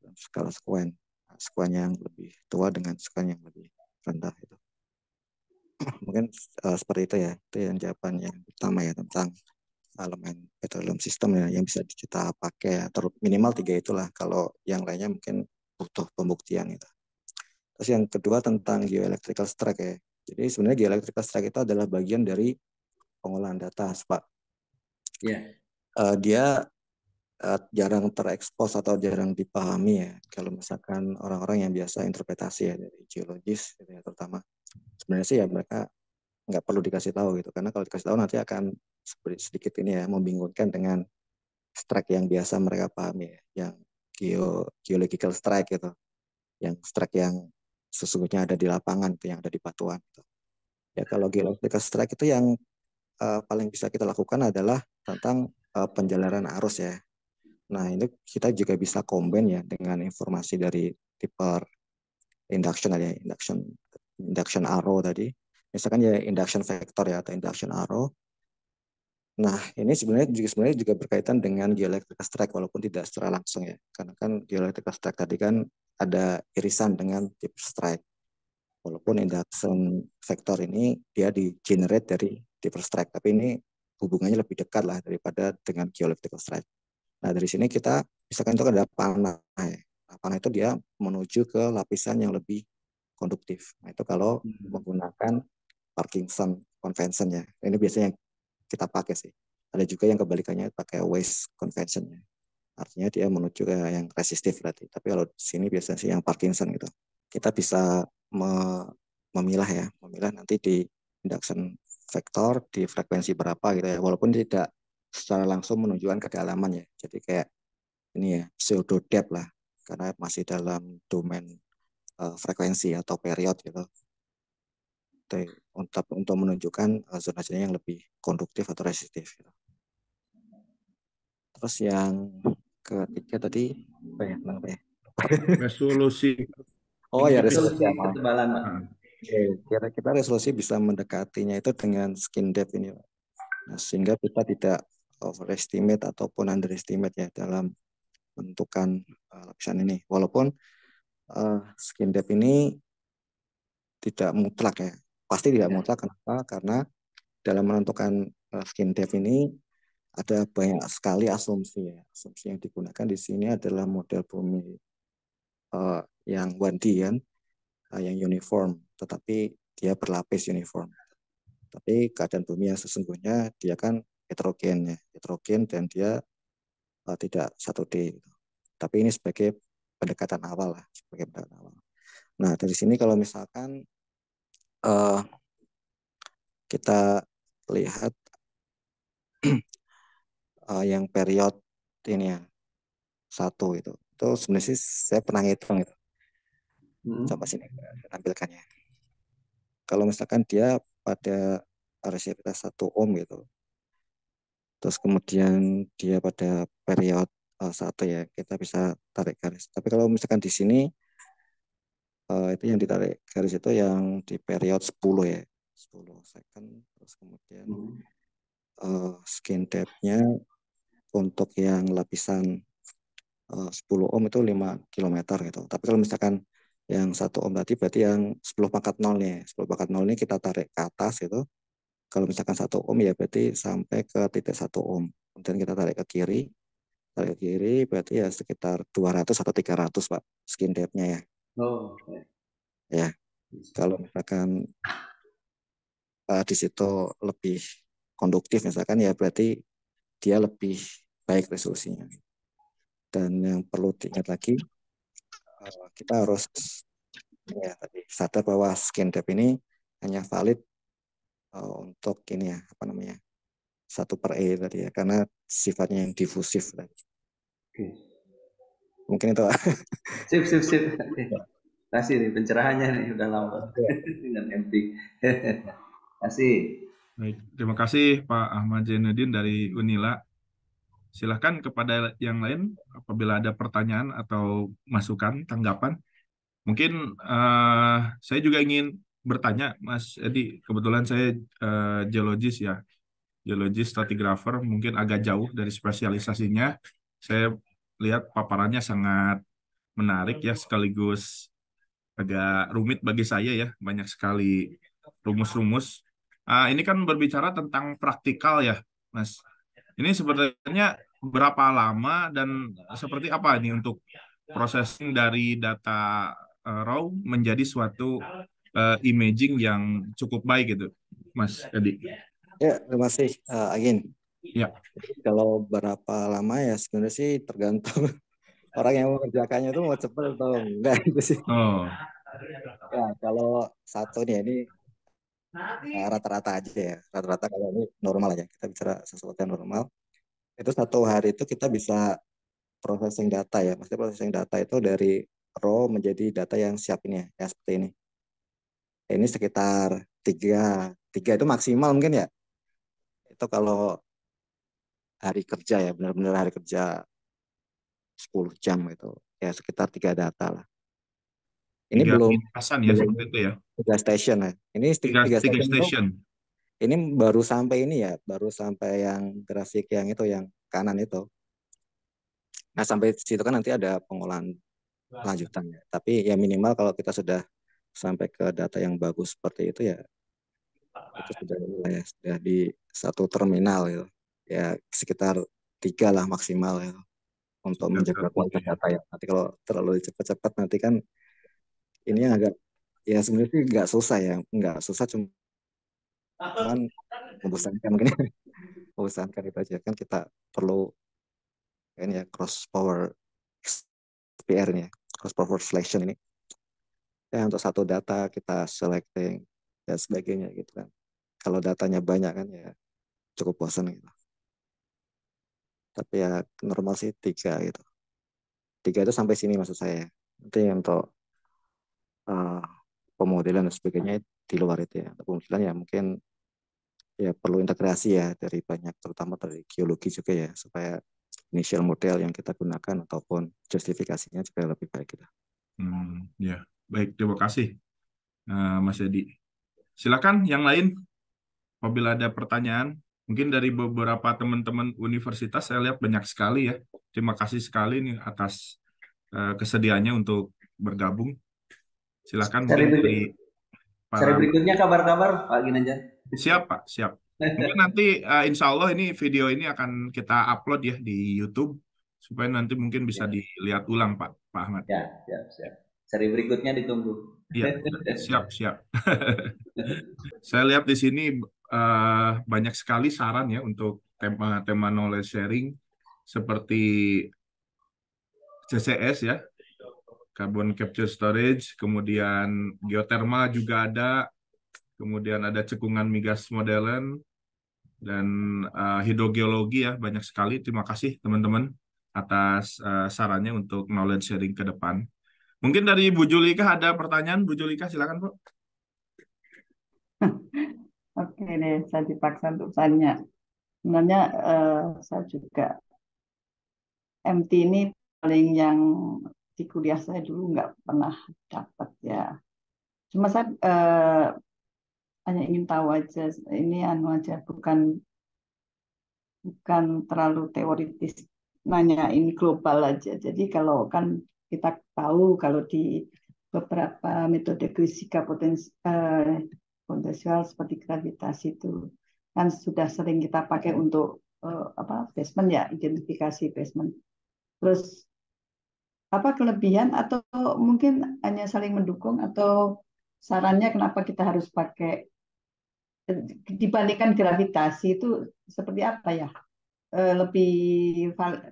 Dalam skala sekuen. sekuan yang lebih tua dengan sekuan yang lebih rendah itu. Mungkin seperti itu ya. Itu yang jawaban yang pertama ya tentang elemen petroleum system ya yang bisa kita pakai ya. Minimal 3 itulah. Kalau yang lainnya mungkin butuh pembuktian gitu. Terus yang kedua tentang geoelectrical strike ya. Jadi sebenarnya geoelectrical strike itu adalah bagian dari pengolahan data, Pak. Ya. Dia jarang terekspos atau jarang dipahami ya. Kalau misalkan orang-orang yang biasa interpretasi ya dari geologis gitu ya, terutama sebenarnya sih ya mereka nggak perlu dikasih tahu gitu, karena kalau dikasih tahu nanti akan sedikit ini ya membingungkan dengan strike yang biasa mereka pahami ya, yang geological strike gitu, yang strike yang sesungguhnya ada di lapangan itu, yang ada di batuan gitu. Ya kalau geological strike itu yang paling bisa kita lakukan adalah tentang penjalaran arus ya. Nah, ini kita juga bisa combine ya dengan informasi dari tipe induction ya, induction arrow tadi. Misalkan ya induction vector ya atau induction arrow. Nah, ini sebenarnya juga berkaitan dengan geoelectric strike walaupun tidak secara langsung ya. Karena kan geoelectric strike tadi kan ada irisan dengan tip strike. Walaupun induction vector ini dia di generate dari tip strike, tapi ini hubungannya lebih dekat lah daripada dengan geoelectric strike. Nah, dari sini kita, misalkan itu ada panah. Nah, panah itu dia menuju ke lapisan yang lebih konduktif. Nah, itu kalau menggunakan Parkinson convention ya. Ini biasanya yang kita pakai sih. Ada juga yang kebalikannya pakai Weiss convention ya. Artinya dia menuju ke yang resistif berarti. Tapi kalau di sini biasanya sih yang Parkinson gitu. Kita bisa memilah nanti di induction vektor di frekuensi berapa gitu ya. Walaupun tidak secara langsung menunjukkan kedalaman ya. Jadi kayak ini ya pseudo depth lah, karena masih dalam domain frekuensi atau period gitu. Untuk menunjukkan zona-zona yang lebih konduktif atau resistif gitu. Terus yang ketiga tadi apa ya? Resolusi. Oh ya, Resolusi resolusi apa? ketebalan, Pak. Kira-kira resolusi bisa mendekatinya itu dengan skin depth ini, Pak. Nah, sehingga kita tidak overestimate ataupun underestimate ya dalam menentukan lapisan ini. Walaupun skin depth ini tidak mutlak ya. Pasti tidak mutlak. Kenapa? Karena dalam menentukan skin depth ini ada banyak sekali asumsi ya. Asumsi yang digunakan di sini adalah model bumi yang 1D kan, yang uniform, tetapi dia berlapis uniform. Tapi keadaan bumi yang sesungguhnya dia kan heterogen ya, heterogen dan dia tidak 1D. Tapi ini sebagai pendekatan awal lah, sebagai pendekatan awal. Nah, dari sini kalau misalkan kita lihat yang period ini ya, 1 itu sebenarnya sih saya pernah ngitung itu. Coba sini tampilkannya. Kalau misalkan dia pada resistivitas 1 ohm gitu, terus kemudian dia pada period 1 ya, kita bisa tarik garis. Tapi kalau misalkan di sini itu yang ditarik garis itu yang di period 10 ya, 10 second. Terus kemudian skin depth-nya untuk yang lapisan 10 ohm itu 5 km gitu. Tapi kalau misalkan yang 1 ohm tadi berarti yang 10 pangkat 0 nih. 10 pangkat 0 ini kita tarik ke atas gitu. Kalau misalkan 1 ohm ya berarti sampai ke titik 1 ohm. Kemudian kita tarik ke kiri. Tarik ke kiri berarti ya sekitar 200 atau 300 Pak skin depth-nya ya. Oh. Ya. Kalau misalkan di situ lebih konduktif misalkan ya berarti dia lebih baik resolusinya. Dan yang perlu diingat lagi kita harus ya tadi sadar bahwa skin depth ini hanya valid untuk ini ya apa namanya 1/E tadi ya karena sifatnya yang difusif tadi. Oke. Mungkin itu. Sip. Kasih nih pencerahannya nih udah lama dengan MT. Kasih. Baik, terima kasih Pak Ahmad Zainuddin dari Unila. Silahkan kepada yang lain apabila ada pertanyaan atau masukan, tanggapan. Mungkin saya juga ingin bertanya, Mas Edi. Kebetulan saya geologis ya, geologis stratigrapher, mungkin agak jauh dari spesialisasinya. Saya lihat paparannya sangat menarik ya, sekaligus agak rumit bagi saya ya, banyak sekali rumus-rumus. Ini kan berbicara tentang praktikal ya, Mas. Ini sebenarnya berapa lama dan seperti apa ini untuk processing dari data raw menjadi suatu imaging yang cukup baik gitu, Mas Edi? Ya, terima kasih Agin. Ya. Kalau berapa lama ya sebenarnya sih tergantung orang yang mengerjakannya itu mau cepat atau enggak itu sih. Oh, Ya, kalau satu nih ini rata-rata aja ya. Rata-rata kalau ini normal aja. Kita bicara sesuatu yang normal. Itu satu hari itu kita bisa processing data ya. Maksudnya processing data itu dari raw menjadi data yang siap ini ya, yang seperti ini. Ini sekitar tiga itu maksimal mungkin ya. Itu kalau hari kerja ya, benar-benar hari kerja 10 jam itu. Ya sekitar 3 data lah. Ini tiga belum pintasan ya belum seperti itu ya. 3 station ya. Ini tiga Tiga station itu station. ini baru sampai ini ya, baru sampai yang grafik yang itu yang kanan itu. Nah, sampai situ kan nanti ada pengolahan lanjutannya. Tapi ya minimal kalau kita sudah sampai ke data yang bagus seperti itu ya, itu sudah ya, sudah di satu terminal ya. Ya sekitar 3 lah maksimal ya untuk menjaga kualitas Ya. data ya. Nanti kalau terlalu cepat-cepat nanti kan ini yang agak ya sebenarnya sih nggak susah ya, nggak susah cuman membosankan mungkin ya. Membosankan itu aja kan kita perlu ini ya cross power XPR-nya, cross power selection ini. Ya untuk satu data kita selecting dan sebagainya gitu kan. Kalau datanya banyak kan ya cukup bosan gitu. Tapi ya normal sih 3 gitu. 3 itu sampai sini maksud saya. Nanti untuk uh, pemodelan dan sebagainya di luar itu ya. Untuk pemodelan ya mungkin ya perlu integrasi ya dari banyak, terutama dari geologi juga ya, supaya initial model yang kita gunakan ataupun justifikasinya juga lebih baik gitu. Ya, baik, terima kasih Mas Edi. Silakan yang lain apabila ada pertanyaan. Mungkin dari beberapa teman-teman universitas saya lihat banyak sekali ya. Terima kasih sekali nih atas kesediaannya untuk bergabung. Silakan Seri, mungkin dari seri para berikutnya kabar-kabar Pak Ginanjar. siap Pak, siap. Mungkin nanti insya Allah ini video ini akan kita upload ya di YouTube supaya nanti mungkin bisa Ya, dilihat ulang Pak Ahmad. ya, siap, siap. Seri berikutnya ditunggu. Iya, siap, siap. Saya lihat di sini banyak sekali saran ya untuk tema-tema knowledge sharing seperti CCS ya, carbon capture storage, kemudian geothermal juga ada, kemudian ada cekungan migas modern dan hidrogeologi ya, banyak sekali. Terima kasih teman-teman atas sarannya untuk knowledge sharing ke depan. Mungkin dari Bu Julika ada pertanyaan, Bu Julika silakan Bu. Oke deh, saya dipaksa untuk tanya. Sebenarnya saya juga MT ini paling yang di kuliah saya dulu nggak pernah dapat ya. Cuma saya hanya ingin tahu aja, ini anu aja, bukan terlalu teoritis, nanya ini global aja. Jadi kalau kan kita tahu kalau di beberapa metode fisika potensial seperti gravitasi itu kan sudah sering kita pakai untuk apa basement ya, identifikasi basement. Terus apa kelebihan atau mungkin hanya saling mendukung atau sarannya kenapa kita harus pakai dibandingkan gravitasi itu seperti apa ya? Lebih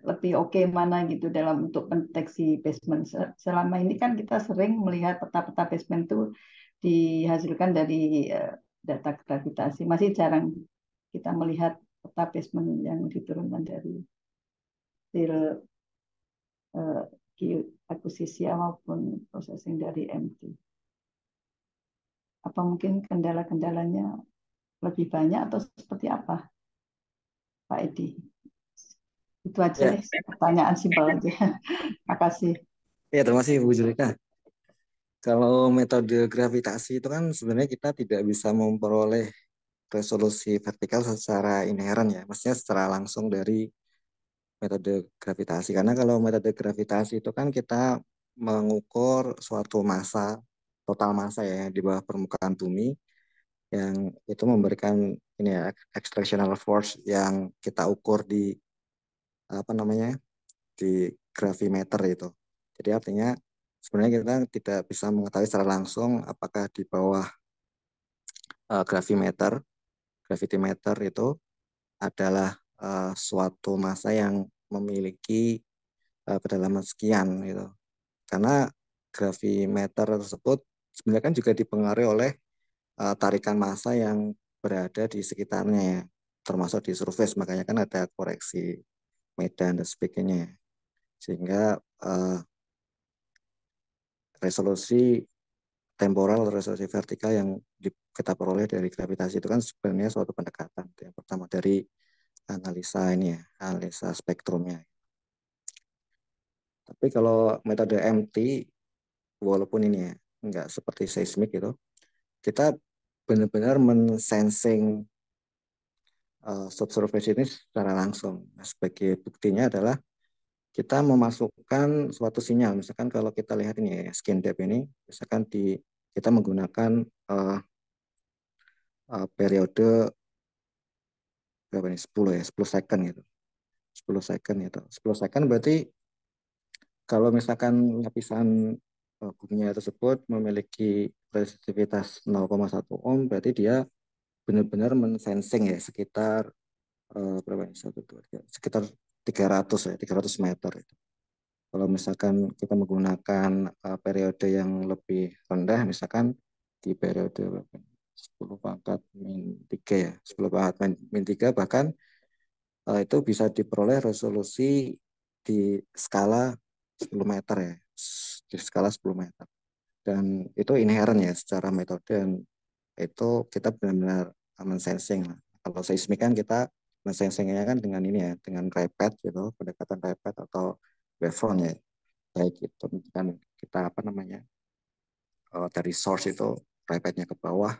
lebih oke mana gitu dalam untuk mendeteksi basement. Selama ini kan kita sering melihat peta-peta basement itu dihasilkan dari data gravitasi. Masih jarang kita melihat peta basement yang diturunkan dari hasil akuisisi maupun processing dari MT. Apa mungkin kendala-kendalanya lebih banyak atau seperti apa, Pak Edi? Itu aja Ya, deh, pertanyaan simpel aja. Makasih. ya terima kasih Bu Julika. Kalau metode gravitasi itu kan sebenarnya kita tidak bisa memperoleh resolusi vertikal secara inheren ya, maksudnya secara langsung dari metode gravitasi. Karena kalau metode gravitasi itu kan kita mengukur suatu massa, total massa ya di bawah permukaan bumi, yang itu memberikan ini ya, extractional force yang kita ukur di apa namanya, di gravimeter itu. Jadi artinya sebenarnya kita tidak bisa mengetahui secara langsung apakah di bawah gravimeter, gravitimeter itu adalah suatu massa yang memiliki kedalaman sekian gitu. Karena gravimeter tersebut sebenarnya kan juga dipengaruhi oleh tarikan massa yang berada di sekitarnya ya, termasuk di surface, makanya kan ada koreksi medan dan sebagainya. Sehingga resolusi temporal, resolusi vertikal yang kita peroleh dari gravitasi itu kan sebenarnya suatu pendekatan. Yang pertama dari analisa ini ya, analisa spektrumnya. Tapi kalau metode MT, walaupun ini ya nggak seperti seismik gitu, kita benar-benar mensensing subsurface ini secara langsung. Nah, sebagai buktinya adalah kita memasukkan suatu sinyal. Misalkan kalau kita lihat ini ya, skin depth ini, misalkan kita menggunakan periode berapa nih? 10 ya, 10 second gitu. 10 second itu. 10 second berarti kalau misalkan lapisan buminya tersebut memiliki resistitivitas 0,1 ohm, berarti dia benar-benar mensensing ya sekitar berapa ini? 1, 2, 3, sekitar 300 ya, 300 meter itu. Kalau misalkan kita menggunakan periode yang lebih rendah, misalkan di periode 10 pangkat min 3 ya, 10 pangkat min 3 bahkan itu bisa diperoleh resolusi di skala 10 meter ya, di skala 10 meter. Dan itu inherent ya secara metode, dan itu kita benar-benar mensensing lah. Kalau seismik kan kita mensensingnya kan dengan ini ya, dengan repet gitu, pendekatan repet atau wavefront ya, kayak gitu kan kita apa namanya, dari source itu repetnya ke bawah,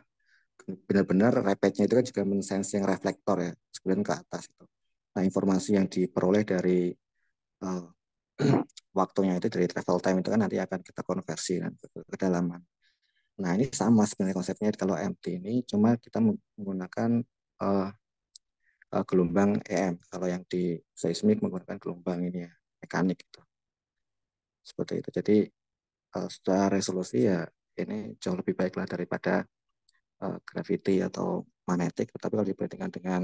benar-benar repetnya itu kan juga mensensing reflektor ya, kemudian ke atas itu. Nah, informasi yang diperoleh dari uh, waktunya itu dari travel time itu kan nanti akan kita konversi kan, ke kedalaman. Nah, ini sama sebenarnya konsepnya kalau MT ini, cuma kita menggunakan uh, gelombang EM. Kalau yang di seismik menggunakan gelombang ini ya, mekanik gitu. Seperti itu. Jadi secara resolusi ya ini jauh lebih baik lah daripada gravity atau magnetik. Tapi kalau dibandingkan dengan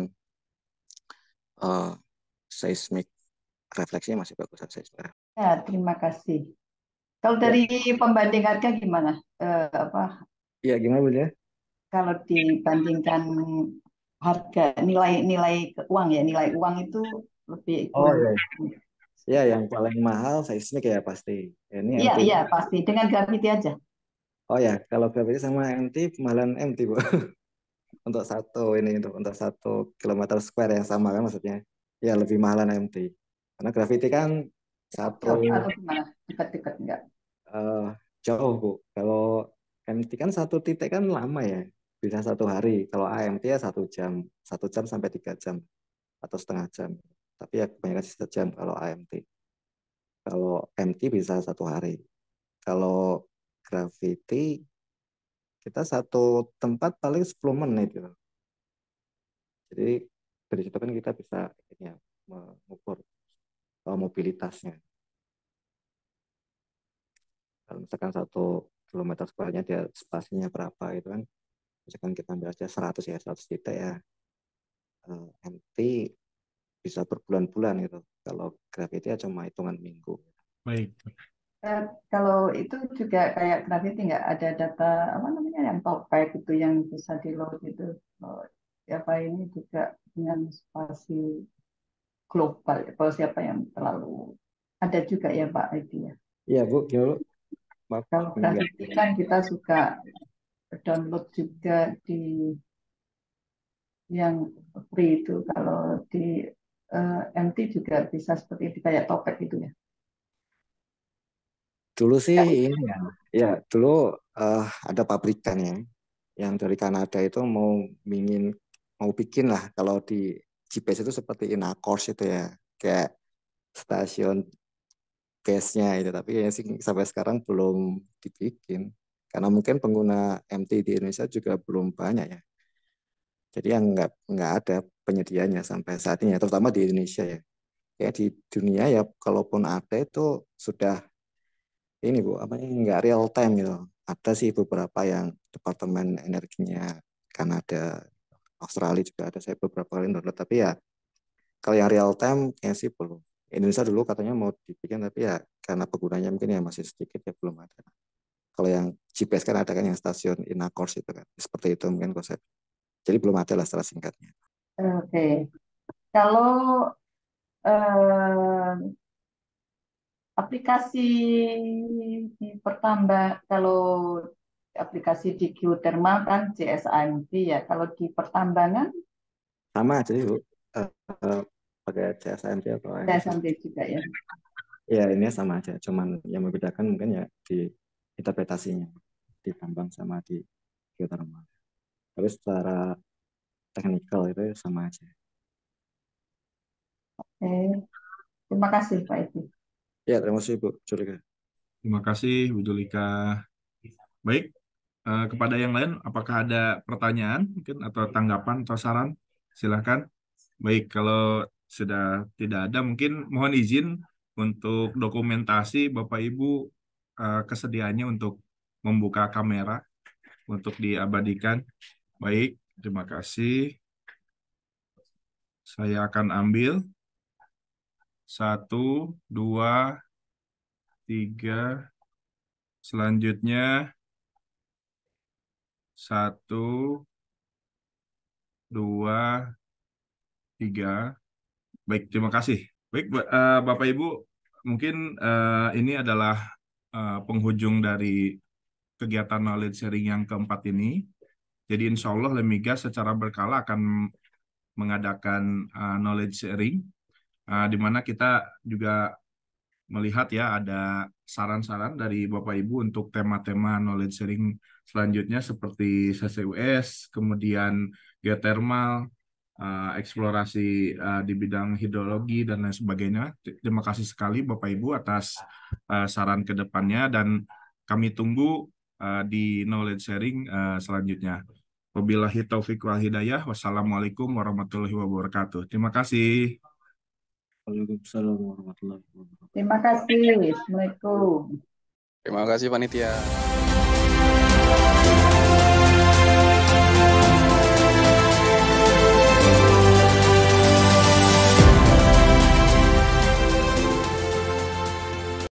seismik refleksi masih bagus seismik. Ya, terima kasih. Kalau Ya, dari pembanding harga gimana? Apa ya gimana Bu ya? kalau dibandingkan harga nilai uang ya, nilai uang itu lebih Oh ekonomis. ya, ya yang paling mahal seismik ya pasti. Ini Iya, MT. iya pasti dengan gravity aja. Oh ya, kalau gravity sama MT malah MT Bu. Untuk untuk 1 kilometer square yang sama kan maksudnya. Ya lebih mahalan MT. Karena gravity kan satu Jauh atau gimana? Dekat-dekat enggak? eh, jauh Bu. Kalau MT kan satu titik kan lama ya. Bisa 1 hari. Kalau AMT ya 1 jam. 1 jam sampai 3 jam. Atau setengah jam. Tapi ya kebanyakan sejam kalau AMT. Kalau MT bisa 1 hari. Kalau gravity kita satu tempat paling 10 menit gitu. Jadi dari situ kan kita bisa ini ya, mengukur mobilitasnya. Kalau misalkan 1 kilometer square-nya dia spasinya berapa itu kan, misalkan kita ambil aja 100 ya, 100 titik ya, MT bisa berbulan-bulan gitu. Kalau gravity ya cuma hitungan minggu. Baik. Eh, Kalau itu juga kayak gravity nggak ada data apa namanya yang topek itu yang bisa di load itu. Oh, apa ini juga dengan spasi global ya. Kalau siapa yang terlalu ada juga ya Pak itu ya. Iya Bu, gimana Bu? Maaf, Kalau enggak. gravity kan kita suka download juga di yang free itu. Kalau di MT juga bisa seperti itu kayak topek itu ya. Dulu sih Ya, ini ya, ya dulu ada pabrikan ya, yang dari Kanada itu mau bikin lah kalau di GPS itu seperti Inacors itu ya, kayak stasiun base-nya itu, tapi kayaknya sih sampai sekarang belum dibikin karena mungkin pengguna MT di Indonesia juga belum banyak ya. Jadi yang nggak ada penyediaannya sampai saat ini, ya, terutama di Indonesia ya. Kayak di dunia ya, kalaupun ada itu sudah ini Bu, apa nggak real time gitu. Ada sih beberapa yang Departemen Energinya Kanada, Australia juga ada saya beberapa kali download, tapi ya kalau yang real time kayaknya sih belum. Indonesia dulu katanya mau dibikin, tapi ya karena penggunanya mungkin ya masih sedikit ya belum ada. Kalau yang GPS kan ada kan yang stasiun Inacors itu kan, seperti itu mungkin konsep. Jadi belum ada lah secara singkatnya. Oke. Kalau eh, aplikasi di pertambah, kalau aplikasi di geothermal kan CSAMT ya. Kalau di pertambangan Sama aja sih Bu. Pakai CSAMT atau AMT. CSAMT juga ya. Ya ini sama aja, cuman yang membedakan mungkin ya di interpretasinya, di tambang sama di geothermal. Tapi secara teknikal itu sama aja. Oke. Terima kasih Pak Edi. Ya terima kasih Bu Julika. Terima kasih Bu Julika. Baik, kepada yang lain, apakah ada pertanyaan mungkin atau tanggapan atau saran? Silakan. Baik, kalau sudah tidak ada, mungkin mohon izin untuk dokumentasi Bapak Ibu, kesediaannya untuk membuka kamera untuk diabadikan. Baik, terima kasih. Saya akan ambil 1, 2, 3. Selanjutnya 1, 2, 3. Baik, terima kasih. Baik, Bapak Ibu, mungkin ini adalah penghujung dari kegiatan knowledge sharing yang keempat ini. Jadi insya Allah Lemigas secara berkala akan mengadakan knowledge sharing, di mana kita juga melihat ya ada saran-saran dari Bapak Ibu untuk tema-tema knowledge sharing selanjutnya seperti CCUS, kemudian geothermal, eksplorasi di bidang hidrologi dan lain sebagainya. Terima kasih sekali Bapak Ibu atas saran ke depannya dan kami tunggu di knowledge sharing selanjutnya. Wabillahi taufiq wal hidayah. Wassalamualaikum warahmatullahi wabarakatuh. Terima kasih. Waalaikumsalam warahmatullahi wabarakatuh. Terima kasih. Assalamualaikum. Terima kasih panitia.